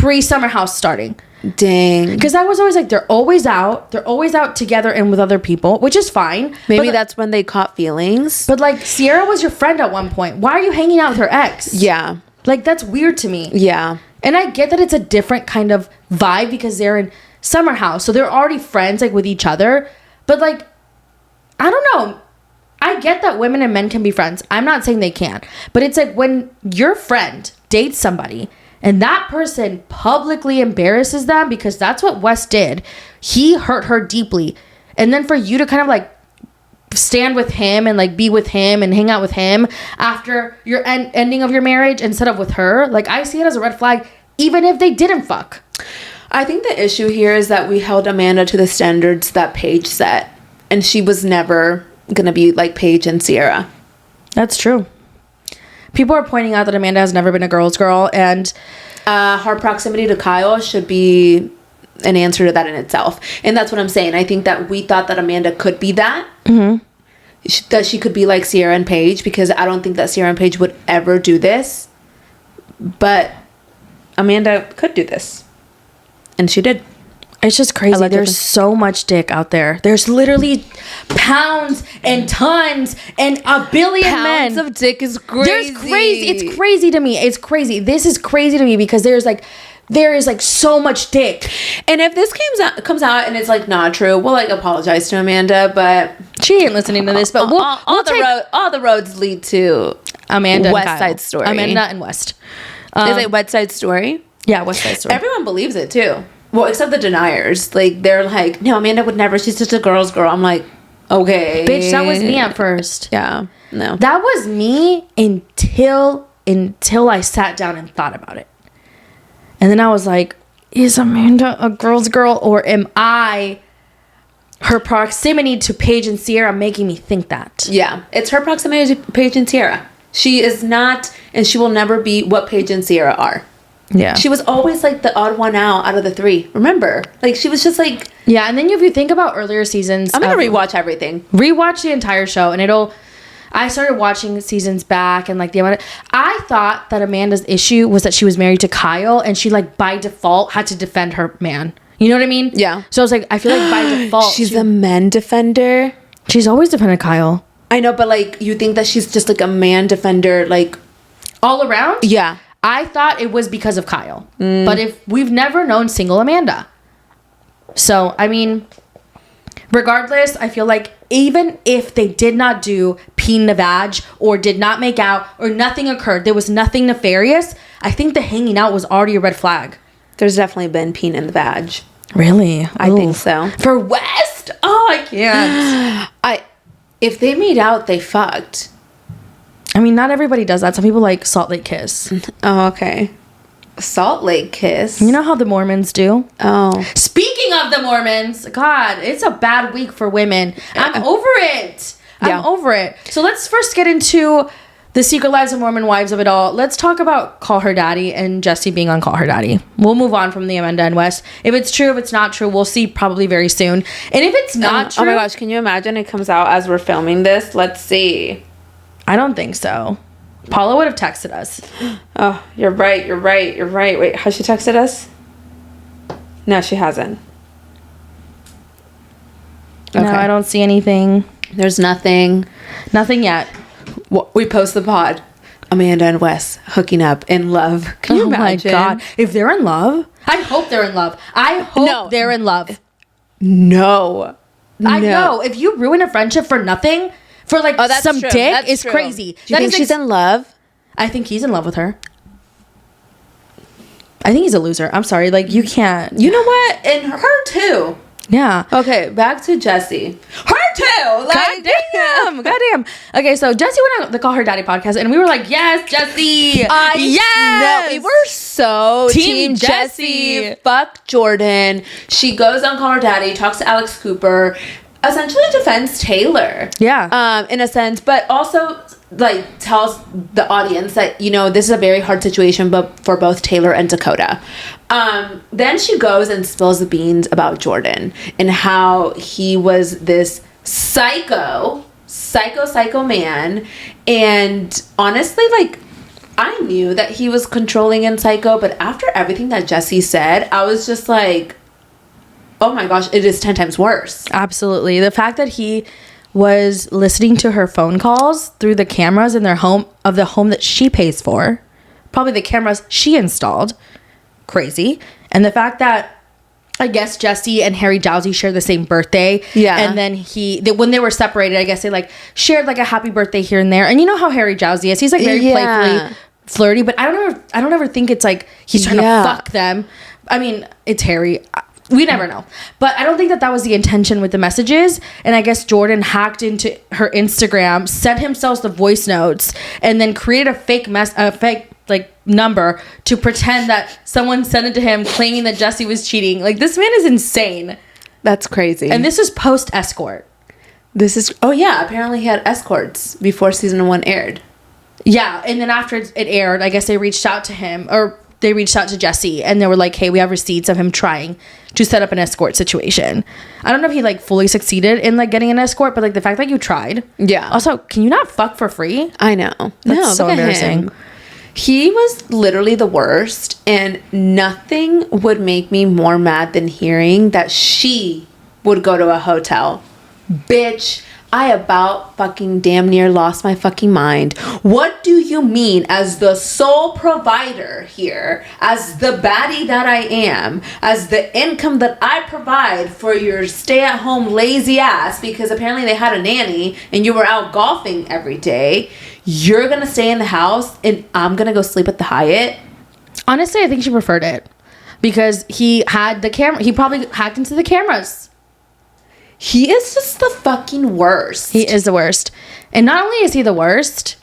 pre-Summer House starting. Dang. Because I was always like, they're always out together and with other people, which is fine. Maybe that's when they caught feelings. But like, Sierra was your friend at one point. Why are you hanging out with her ex? Yeah. Like, that's weird to me. Yeah. And I get that it's a different kind of vibe because they're in Summer House, so they're already friends like with each other. But like, I don't know. I get that women and men can be friends. I'm not saying they can't. But it's like when your friend dates somebody and that person publicly embarrasses them, because that's what Wes did. He hurt her deeply. And then for you to kind of like stand with him and like be with him and hang out with him after your ending of your marriage instead of with her, like, I see it as a red flag even if they didn't fuck. I think the issue here is that we held Amanda to the standards that Paige set, and she was never gonna be like Paige and Sierra. That's true. People are pointing out that Amanda has never been a girl's girl, and her proximity to Kyle should be an answer to that in itself. And that's what I'm saying. I think that we thought that Amanda could be that. Mm-hmm. That she could be like Sierra and Paige, because I don't think that Sierra and Paige would ever do this. But Amanda could do this. And she did. It's just crazy. There's so much dick out there. There's literally pounds and tons and a billion pounds men. Of dick is crazy. It's crazy to me. It's crazy. This is crazy to me because there is like so much dick. And if this comes out and it's like not true, we'll like apologize to Amanda, but she ain't listening to this. But all the roads lead to Amanda West and Side Story. Amanda and West. Is it West Side Story? Yeah, West Side Story. Everyone believes it too. Well, except the deniers. Like, they're like, no, Amanda would never. She's just a girl's girl. I'm like, okay. Bitch, that was me at first. Yeah. No. That was me until I sat down and thought about it. And then I was like, is Amanda a girl's girl, or am I her proximity to Paige and Sierra making me think that? Yeah. It's her proximity to Paige and Sierra. She is not, and she will never be what Paige and Sierra are. Yeah. She was always like the odd one out of the three. Remember? Like, she was just like... Yeah, and then if you think about earlier seasons... I'm going to rewatch everything. Rewatch the entire show, and I started watching seasons back, and like I thought that Amanda's issue was that she was married to Kyle, and she like by default had to defend her man. You know what I mean? Yeah. So I was like, I feel like by default... She's a man defender? She's always defended Kyle. I know, but like, you think that she's just like a man defender, like... All around? Yeah. I thought it was because of Kyle. But if we've never known single Amanda. So, I mean, regardless, I feel like even if they did not do peen in the vag or did not make out or nothing occurred, there was nothing nefarious, I think the hanging out was already a red flag. There's definitely been peen in the vag. Really? I think so. For West? Oh, I can't. If they made out, they fucked. I mean, not everybody does that. Some people like Salt Lake Kiss. Oh, okay. Salt Lake Kiss. You know how the Mormons do? Oh. Speaking of the Mormons, God, it's a bad week for women. I'm over it. I'm over it. So let's first get into the Secret Lives of Mormon Wives of it all. Let's talk about Call Her Daddy and Jesse being on Call Her Daddy. We'll move on from the Amanda and West. If it's true, if it's not true, we'll see probably very soon. And if it's not true... Oh my gosh, can you imagine it comes out as we're filming this? Let's see. I don't think so. Paula would have texted us. Oh, you're right. Wait, has she texted us? No, she hasn't. Okay. No, I don't see anything. There's nothing. Nothing yet. We post the pod. Amanda and Wes hooking up in love. Can you imagine? Oh my God. If they're in love, I hope they're in love. I hope they're in love. No. I know. If you ruin a friendship for nothing... For like some true. dick that's is true. crazy. Do you think she's in love? I think he's in love with her. I think he's a loser. I'm sorry. Like, you can't. You know what? And her too. Yeah. Okay, back to Jesse. Her too. Like, goddamn. Okay, so Jesse went on the Call Her Daddy podcast, and we were like, yes, Jesse. Yes. No, we were so team Jesse. Fuck Jordan. She goes on Call Her Daddy, talks to Alex Cooper, essentially defends Taylor. Yeah. In a sense, but also like tells the audience that, you know, this is a very hard situation but for both Taylor and Dakota. Then she goes and spills the beans about Jordan and how he was this psycho man. And honestly, like, I knew that he was controlling and psycho, but after everything that Jesse said, I was just like, oh my gosh, it is 10 times worse. Absolutely. The fact that he was listening to her phone calls through the cameras in their home, of the home that she pays for, probably the cameras she installed, crazy. And the fact that I guess Jesse and Harry Jowsey share the same birthday. Yeah. And then when they were separated, I guess they like shared like a happy birthday here and there. And you know how Harry Jowsey is. He's like very playfully flirty, but I don't ever think it's like he's trying to fuck them. I mean, it's Harry. We never know. But I don't think that was the intention with the messages. And I guess Jordan hacked into her Instagram, sent himself the voice notes, and then created a fake like number to pretend that someone sent it to him claiming that Jesse was cheating. Like, this man is insane. That's crazy. And this is post escort. Apparently he had escorts before season 1 aired. Yeah, and then after it aired, I guess they reached out to him, or they reached out to Jesse, and they were like, hey, we have receipts of him trying to set up an escort situation. I don't know if he like fully succeeded in like getting an escort, but like the fact that you tried. Yeah. Also, can you not fuck for free? I know. That's so embarrassing. He was literally the worst, and nothing would make me more mad than hearing that she would go to a hotel. Bitch, I about fucking damn near lost my fucking mind. What do you mean, as the sole provider here, as the baddie that I am, as the income that I provide for your stay-at-home lazy ass, because apparently they had a nanny and you were out golfing every day, you're gonna stay in the house and I'm gonna go sleep at the Hyatt? Honestly, I think she preferred it because he had the camera. He probably hacked into the cameras. He is just the fucking worst. He is the worst. And not only is he the worst,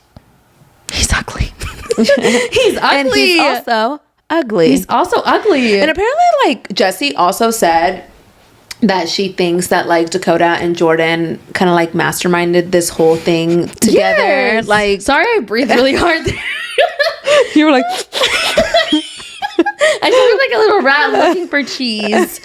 he's ugly. He's ugly. And he's also ugly. He's also ugly. And apparently, like, Jessie also said that she thinks that, like, Dakota and Jordan kind of, like, masterminded this whole thing together. Yes. Like, sorry I breathed really hard there. You were like... I sounded like a little rat looking for cheese.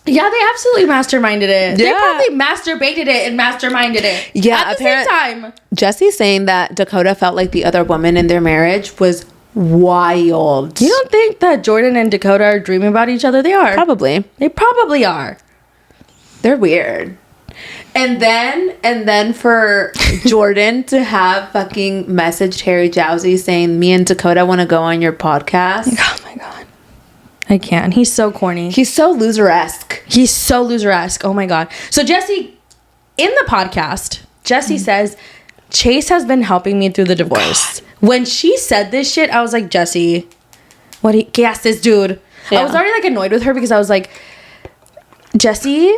Yeah, they absolutely masterminded it. Yeah. They probably masturbated it and masterminded it. Yeah, at the same time. Jessie's saying that Dakota felt like the other woman in their marriage was wild. You don't think that Jordan and Dakota are dreaming about each other? They are. Probably. They probably are. They're weird. And then for Jordan to have fucking messaged Harry Jowsey saying, me and Dakota want to go on your podcast. Oh my God. I can't. He's so corny. He's so loser-esque. He's so loser-esque. Oh my God. So Jessie, in the podcast, Jessie says, Chase has been helping me through the divorce. God. When she said this shit, I was like, Jessie, gas this dude. Yeah. I was already like annoyed with her because I was like, Jessie,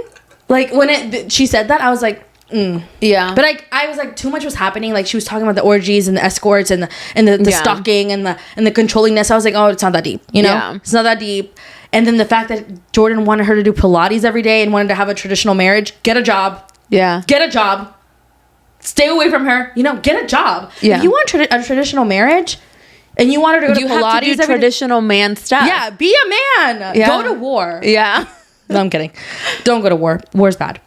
like when she said that, I was like, yeah. But like I was like, too much was happening. Like she was talking about the orgies and the escorts and the stalking and the controllingness. I was like, oh, it's not that deep, you know? Yeah. It's not that deep. And then the fact that Jordan wanted her to do Pilates every day and wanted to have a traditional marriage. Get a job. Yeah. Get a job. Stay away from her. You know, get a job. Yeah. If you want a traditional marriage and you want her to go to Pilates, have to do traditional man stuff. Yeah, be a man. Yeah. Go to war. Yeah. No, I'm kidding. Don't go to war. War's bad.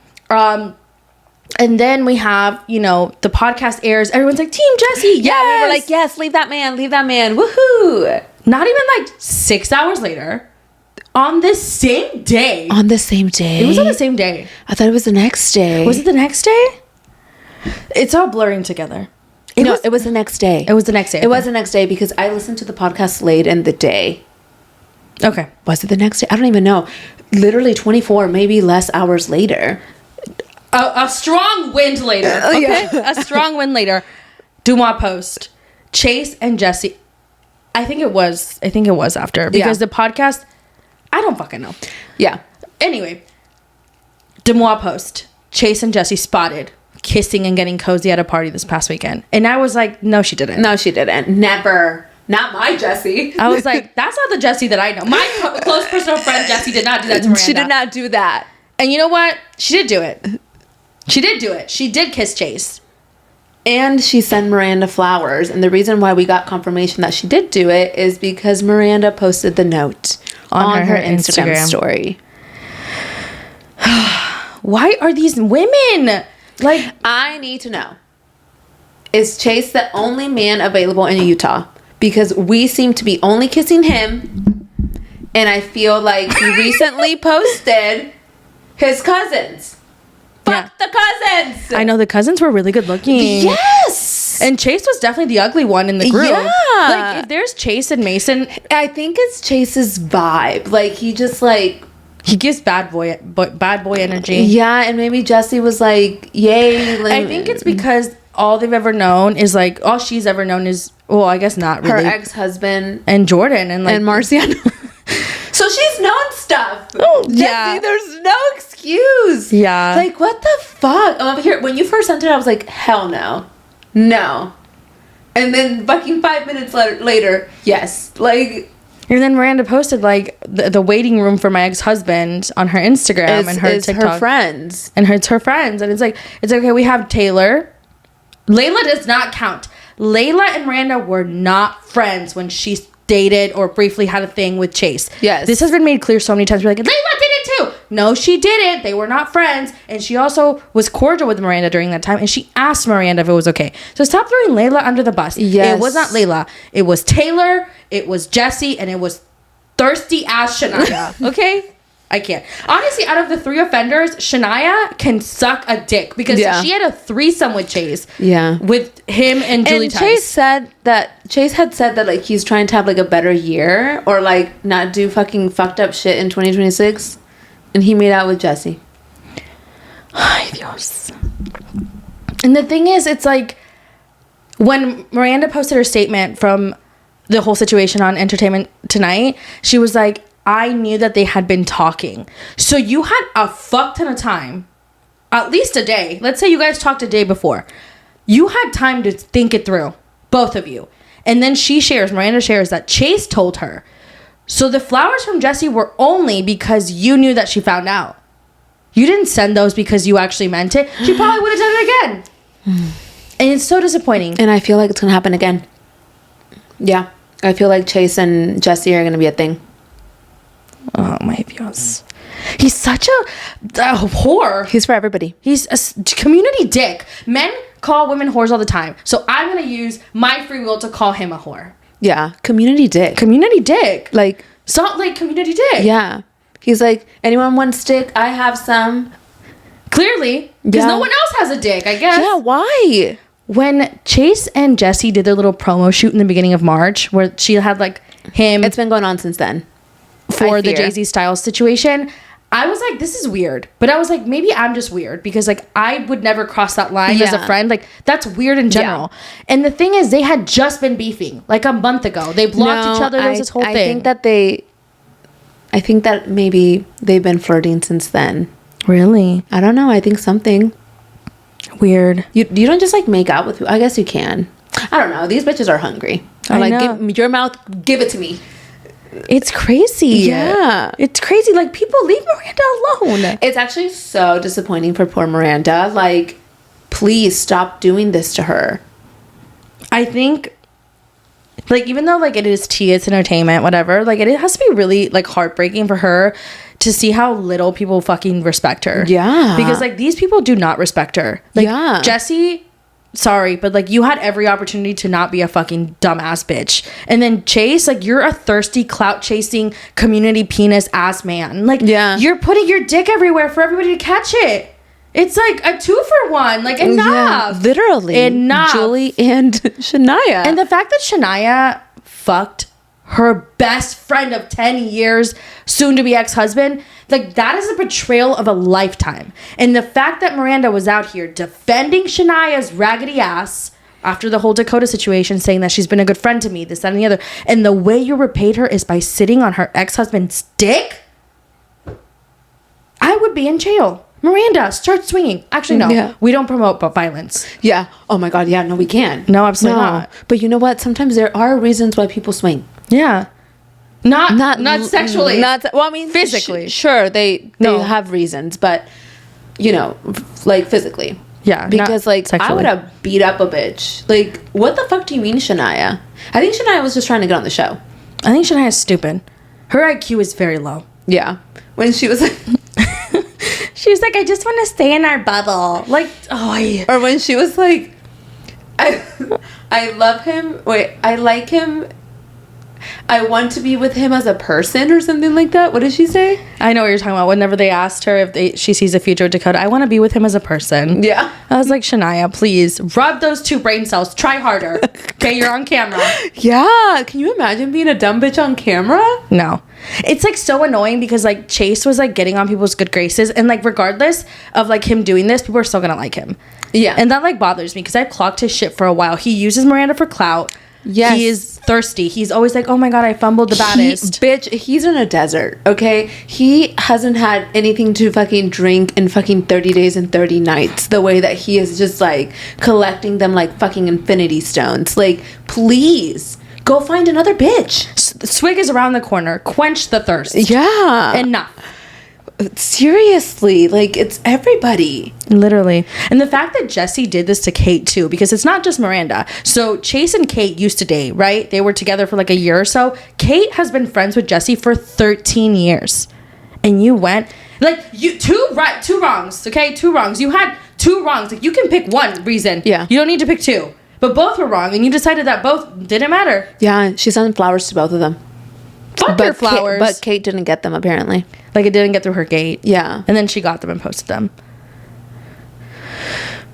And then we have, you know, the podcast airs. Everyone's like, Team Jessie. Yes. Yeah, we were like, yes, leave that man. Woohoo. Not even like 6 hours later. On the same day. On the same day? It was on the same day. I thought it was the next day. Was it the next day? It's all blurring together. It was the next day. It was the next day. It was the next day because I listened to the podcast late in the day. Okay. Was it the next day? I don't even know. Literally 24, maybe less hours later. A strong wind later. Okay? Yeah. A strong wind later. Dumois post. Chase and Jessie. I think it was after. Because the podcast, I don't fucking know. Yeah. Anyway. Dumois post. Chase and Jessie spotted kissing and getting cozy at a party this past weekend. And I was like, no, she didn't. No, she didn't. Never. Not my Jessie. I was like, that's not the Jessie that I know. My close personal friend Jessie did not do that to Miranda. She did not do that. And you know what? She did do it. She did do it. She did kiss Chase. And she sent Miranda flowers. And the reason why we got confirmation that she did do it is because Miranda posted the note on her Instagram story. Why are these women? Like, I need to know. Is Chase the only man available in Utah? because we seem to be only kissing him, and I feel like he recently posted his cousins. Fuck the cousins. I know the cousins were really good looking. Yes. And Chase was definitely the ugly one in the group. Yeah. Like if there's Chase and Mason, I think it's Chase's vibe. Like he just like he gives bad boy energy. Yeah, and maybe Jessie was like, yay. Like, I think it's because all they've ever known is like all she's ever known is, well, I guess not really, her ex-husband and Jordan and like and Marciano. So she's known stuff. Oh, Jessie, yeah. there's no excuse. Yeah. Like, what the fuck? I'm over here. When you first sent it, I was like, hell no. No. And then fucking 5 minutes later, yes. Like... And then Miranda posted like the waiting room for my ex-husband on her Instagram and her TikTok. Her friends. And it's her friends. And it's like, okay, we have Taylor. Layla does not count. Layla and Miranda were not friends when she dated or briefly had a thing with Chase. Yes. This has been made clear so many times. We're like, Layla did it too. No, she didn't. They were not friends. And she also was cordial with Miranda during that time. And she asked Miranda if it was okay. So stop throwing Layla under the bus. Yes. It was not Layla. It was Taylor. It was Jessie. And it was thirsty ass Shania. Okay? I can't. Honestly, out of the three offenders, Shania can suck a dick because she had a threesome with Chase. Yeah. With him and Julie And Tice. Chase had said that like he's trying to have like a better year or like not do fucking fucked up shit in 2026. And he made out with Jessie. Ay, Dios. And the thing is, it's like when Miranda posted her statement from the whole situation on Entertainment Tonight, she was like, I knew that they had been talking. So you had a fuck ton of time, at least a day. Let's say you guys talked a day before. You had time to think it through, both of you. And then Miranda shares that Chase told her. So the flowers from Jessie were only because you knew that she found out. You didn't send those because you actually meant it. She probably would have done it again. And it's so disappointing. And I feel like it's going to happen again. Yeah. I feel like Chase and Jessie are going to be a thing. Oh my Dios. He's such a whore. He's for everybody. He's a community dick. Men call women whores all the time. So I'm going to use my free will to call him a whore. Yeah. Community dick. Community dick. Like Salt Lake community dick. Yeah. He's like, anyone want stick? I have some. Clearly. Because no one else has a dick, I guess. Yeah, why? When Chase and Jessie did their little promo shoot in the beginning of March, where she had like him. It's been going on since then. For the Jay-Z Styles situation, I was like, this is weird. But I was like, maybe I'm just weird because like I would never cross that line as a friend. Like that's weird in general. Yeah. And the thing is, they had just been beefing like a month ago. They blocked each other. There was this whole thing. I think that maybe they've been flirting since then. Really? I don't know. I think something weird. You don't just like make out with people. I guess you can. I don't know. These bitches are hungry. I know. Give your mouth. Give it to me. It's crazy. Yeah. It's crazy. Like, people leave Miranda alone. It's actually so disappointing for poor Miranda. Like, please stop doing this to her. I think, like, even though, like, it is tea, it's entertainment, whatever, like, it has to be really, like, heartbreaking for her to see how little people fucking respect her. Yeah. Because, like, these people do not respect her. Like, Jessie... Sorry, but like you had every opportunity to not be a fucking dumbass bitch. And then Chase, like you're a thirsty, clout chasing, community penis ass man. Like you're putting your dick everywhere for everybody to catch it. It's like a 2-for-1. Like enough. Yeah, literally. Enough. Julie and Shania. And the fact that Shania fucked her best friend of 10 years, soon to be ex-husband, like that is a betrayal of a lifetime. And the fact that Miranda was out here defending Shania's raggedy ass after the whole Dakota situation, saying that she's been a good friend to me, this, that, and the other, and the way you repaid her is by sitting on her ex-husband's dick, I would be in jail. Miranda, start swinging. Actually, no. We don't promote violence. Yeah. Oh my God. Yeah. No, we can. No, absolutely not. But you know what? Sometimes there are reasons why people swing. Yeah. Not sexually. Well, I mean, physically. Sure, they have reasons, but you know, like physically. Yeah. Because like sexually. I would have beat up a bitch. Like, what the fuck do you mean, Shania? I think Shania was just trying to get on the show. I think Shania's stupid. Her IQ is very low. Yeah. When she was like she was like, I just want to stay in our bubble. Like, oh. Or when she was like, I love him. Wait, I like him. I want to be with him as a person or something like that. What did she say? I know what you're talking about. Whenever they asked her if she sees a future with Dakota, I want to be with him as a person. Yeah. I was like, Shania, please rub those 2 brain cells. Try harder. Okay, you're on camera. Yeah. Can you imagine being a dumb bitch on camera? No. It's like so annoying because like Chase was like getting on people's good graces, and like regardless of like him doing this, people are still gonna like him. Yeah. And that like bothers me because I've clocked his shit for a while. He uses Miranda for clout. Yes. He is thirsty. He's always like, oh my God, I fumbled the baddest. He's in a desert, okay? He hasn't had anything to fucking drink in fucking 30 days and 30 nights. The way that he is just like collecting them like fucking infinity stones. Like, please, go find another bitch. Swig is around the corner. Quench the thirst. Yeah. Enough. Seriously, like, it's everybody. Literally. And the fact that Jesse did this to Kate too, because it's not just Miranda. So Chase and Kate used to date, right? They were together for like a year or so. Kate has been friends with Jesse for 13 years. And you went, like, two wrongs, okay? 2 wrongs. You had 2 wrongs. Like, you can pick one reason. Yeah. You don't need to pick 2. But both were wrong, and you decided that both didn't matter. Yeah, she sent flowers to both of them. Fuck your flowers. But Kate didn't get them, apparently. Like, it didn't get through her gate. Yeah. And then she got them and posted them.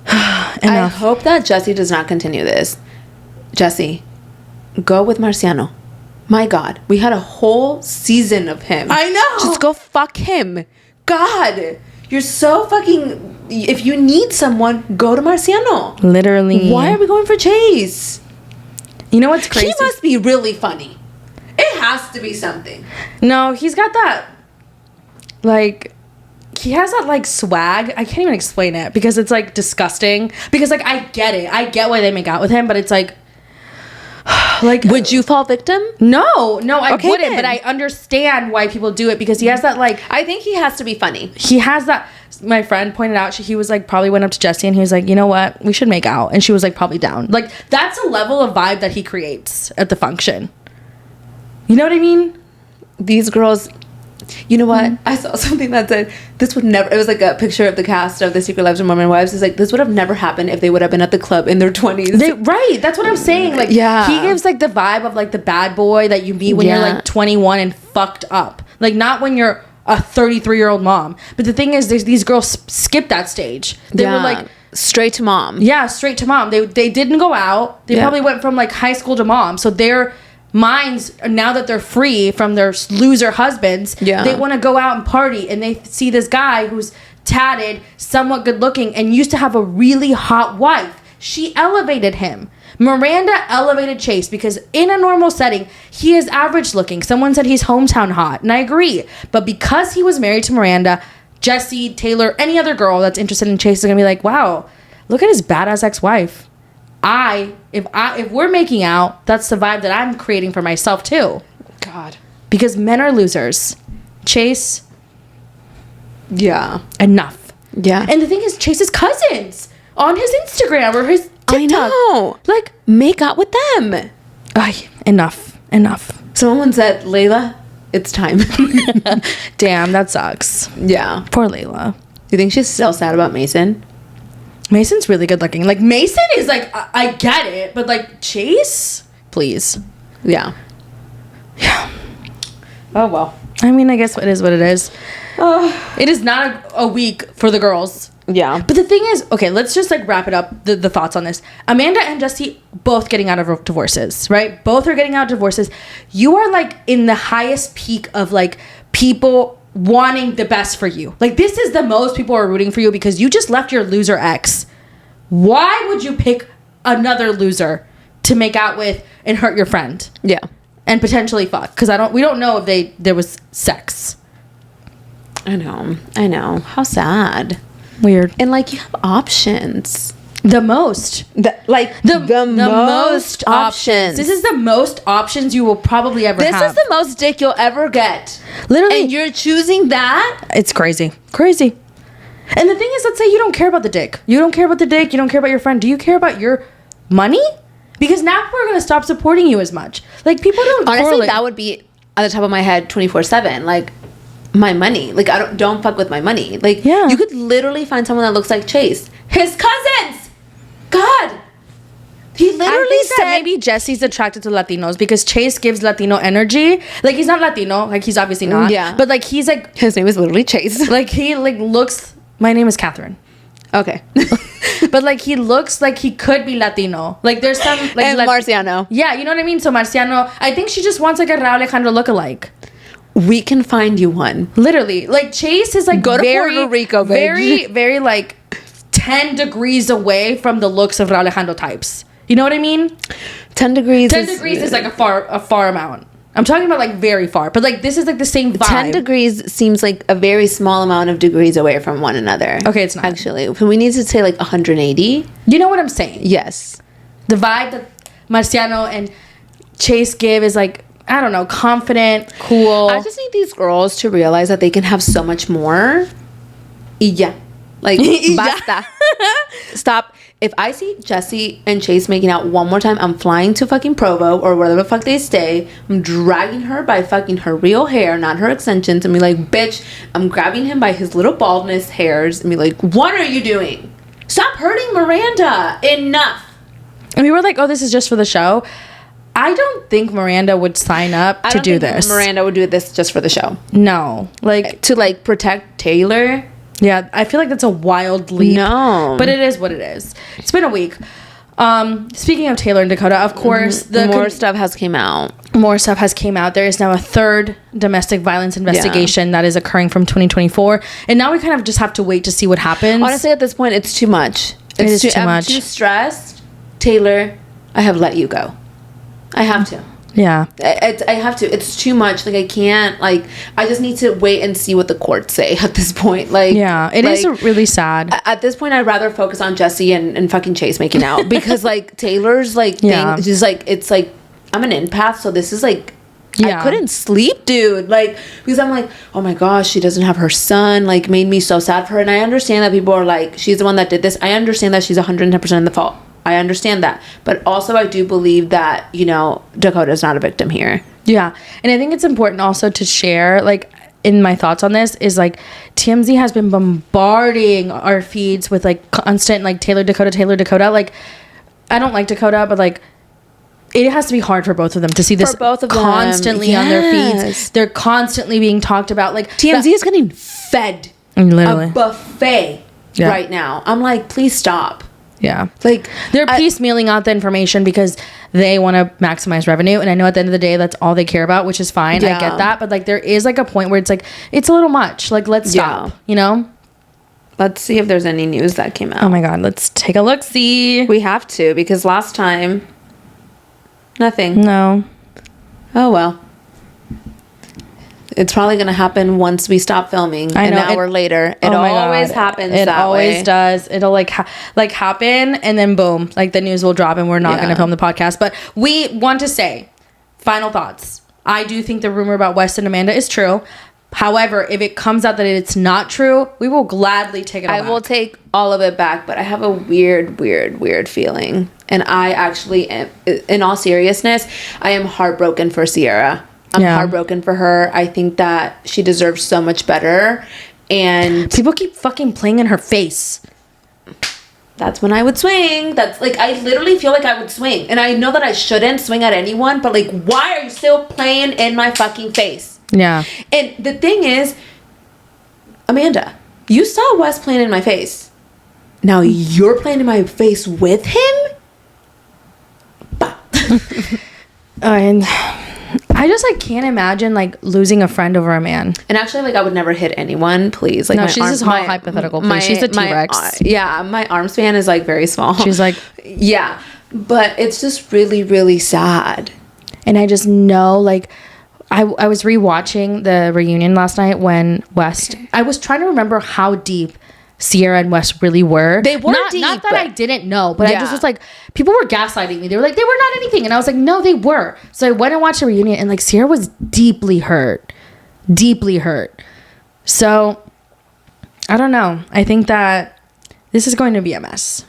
I hope that Jesse does not continue this. Jesse, go with Marciano. My God, we had a whole season of him. I know. Just go fuck him. God, you're so fucking... If you need someone, go to Marciano. Literally. Why are we going for Chase? You know what's crazy? He must be really funny. It has to be something. No, he's got that, like, he has that, like, swag. I can't even explain it because it's, like, disgusting. Because, like, I get it. I get why they make out with him, but it's, like, would you fall victim? No, I Okay, wouldn't, then. but I understand why people do it because he has that, like... I think he has to be funny. He has that... My friend pointed out, he was, like, probably went up to Jesse and he was like, you know what? We should make out. And she was, like, probably down. Like, that's a level of vibe that he creates at the function. You know what I mean? These girls, you know what? I saw something that said this would never. It was like a picture of the cast of The Secret Lives of Mormon Wives. It's like this would have never happened if they would have been at the club in their 20s. Right. That's what I'm saying. Like, yeah. He gives like the vibe of like the bad boy that you meet when you're like 21 and fucked up. Like, not when you're a 33-year-old mom. But the thing is, these girls skip that stage. They were like straight to mom. Yeah, straight to mom. They didn't go out. They probably went from like high school to mom. So they're minds, now that they're free from their loser husbands, they want to go out and party, and they see this guy who's tatted, somewhat good looking, and used to have a really hot wife. She elevated him. Miranda elevated Chase because in a normal setting, he is average looking. Someone said he's hometown hot, and I agree. But because he was married to Miranda, Jesse, Taylor, any other girl that's interested in Chase is going to be like, wow, look at his badass ex-wife. If we're making out, that's the vibe that I'm creating for myself too. God. Because men are losers. Chase. Yeah. Enough. Yeah. And the thing is, Chase's cousins on his Instagram or his TikTok. I know. Like, make out with them. Ay, enough. Someone said, Layla, it's time. Damn, that sucks. Yeah. Poor Layla. Do you think she's still sad about Mason? Mason's really good looking. Like, Mason is like, I get it, but like, Chase? Please. Yeah. Oh, well. I mean, I guess it is what it is. It is not a week for the girls. Yeah. But the thing is, okay, let's just like wrap it up, the thoughts on this. Amanda and Jesse both getting out of divorces, right? Both are getting out of divorces. You are like in the highest peak of like people wanting the best for you. Like, this is the most people are rooting for you because you just left your loser ex. Why would you pick another loser to make out with and hurt your friend? Yeah. And potentially fuck? Because we don't know if there was sex. I know. How sad. Weird. And like, you have options. The most. The most options. This is the most options you will probably ever have. This is the most dick you'll ever get. Literally. And you're choosing that? It's crazy. Crazy. And the thing is, let's say you don't care about the dick. You don't care about the dick. You don't care about your friend. Do you care about your money? Because now people are going to stop supporting you as much. Like, people don't Honestly, correlate. that would be at the top of my head 24/7. Like, my money. Like, I don't fuck with my money. Like, yeah. You could literally find someone that looks like Chase. His cousins! God! He literally said that maybe Jesse's attracted to Latinos because Chase gives Latino energy. Like, he's not Latino. Like, he's obviously not. Yeah. But, like, he's, like... His name is literally Chase. Like, he, like, looks... My name is Catherine. Okay. But, like, he looks like he could be Latino. Like, there's some... Like, and Marciano. Yeah, you know what I mean? So, Marciano... I think she just wants, like, a Raul Alejandro lookalike. We can find you one. Literally. Like, Chase is, like, go to Puerto Rico, very, very, like, 10 degrees away from the looks of Raul Alejandro types. You know what I mean? 10 degrees 10 degrees is like a far amount. I'm talking about like very far. But like this is like the same vibe. 10 degrees seems like a very small amount of degrees away from one another. Okay, it's not. Actually, we need to say like 180. You know what I'm saying? Yes. The vibe that Marciano and Chase give is like, I don't know, confident, cool. I just need these girls to realize that they can have so much more. Yeah. Like, basta. Stop. If I see Jesse and Chase making out one more time, I'm flying to fucking Provo or wherever the fuck they stay. I'm dragging her by fucking her real hair, not her extensions, and be like, bitch, I'm grabbing him by his little baldness hairs and be like, what are you doing? Stop hurting Miranda. Enough. And we were like, oh, this is just for the show. I don't think Miranda would sign up to do this. Miranda would do this just for the show. No. Like, to like protect Taylor. Yeah, I feel like that's a wild leap. No. But it is what it is. It's been a week. Speaking of Taylor and Dakota, of course, the more stuff has came out. More stuff has came out. There is now a third domestic violence investigation that is occurring from 2024. And now we kind of just have to wait to see what happens. Honestly, at this point, it's too much. It is too much. I'm too stressed. Taylor, I have let you go. I have to. Yeah. I have to. It's too much. Like, I can't, like, I just need to wait and see what the courts say at this point. Like, yeah, it is really sad. At this point, I'd rather focus on Jesse and fucking Chase making out because, like, Taylor's, like, thing, just, like, it's, like, I'm an empath, so this is, like, I couldn't sleep, dude. Like, because I'm like, oh my gosh, she doesn't have her son. Like, made me so sad for her. And I understand that people are like, she's the one that did this. I understand that she's 110% in the fault. I understand that. But also I do believe that, you know, Dakota's not a victim here. Yeah. And I think it's important also to share, like, in my thoughts on this is, like, TMZ has been bombarding our feeds with, like, constant, like, Taylor, Dakota. Like, I don't like Dakota, but, like, it has to be hard for both of them to see this for both of them. Constantly on their feeds. They're constantly being talked about. Like, TMZ is getting fed literally a buffet right now. I'm like, please stop. Yeah. Like, they're piecemealing out the information because they want to maximize revenue. And I know at the end of the day, that's all they care about, which is fine. I get that. But, like, there is, like, a point where it's, like, it's a little much. Like, let's stop, you know? Let's see if there's any news that came out. Oh, my God. Let's take a look. See. We have to, because last time, nothing. No. Oh, well. It's probably going to happen once we stop filming. I know, an hour later. It always happens It that always way. does. It'll like happen and then boom, like the news will drop and we're not going to film the podcast. But we want to say, final thoughts. I do think the rumor about West and Amanda is true. However, if it comes out that it's not true, we will gladly take it all back. I will take all of it back, but I have a weird feeling. And I actually am, in all seriousness, I am heartbroken for Sierra. I'm heartbroken for her. I think that she deserves so much better. And people keep fucking playing in her face. That's when I would swing. That's like, I literally feel like I would swing. And I know that I shouldn't swing at anyone, but like, why are you still playing in my fucking face? Yeah. And the thing is, Amanda, you saw Wes playing in my face. Now you're playing in my face with him? And I just like can't imagine like losing a friend over a man. And actually, like, I would never hit anyone. Please, like, no, she's just hypothetical. Please, she's a T-Rex. My arm span is like very small. She's like, yeah, but it's just really sad. And I just know, like, I was rewatching the reunion last night when West. I was trying to remember how deep Sierra and West really were. They were deep. Not that I didn't know, but I just was like, people were gaslighting me. They were like, they were not anything. And I was like, no, they were. So I went and watched the reunion and like Sierra was deeply hurt. So I don't know. I think that this is going to be a mess.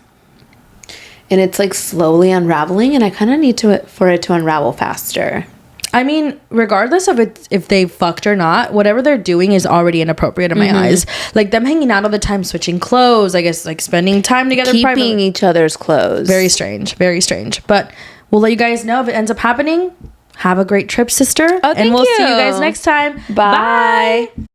And it's like slowly unraveling and I kind of need for it to unravel faster. I mean, regardless of it, if they fucked or not, whatever they're doing is already inappropriate in my eyes. Like them hanging out all the time, switching clothes, I guess, like spending time together, keeping privately. each other's clothes. Very strange, very strange. But we'll let you guys know if it ends up happening. Have a great trip, sister. Oh, thank and we'll you. see you guys next time. Bye. Bye.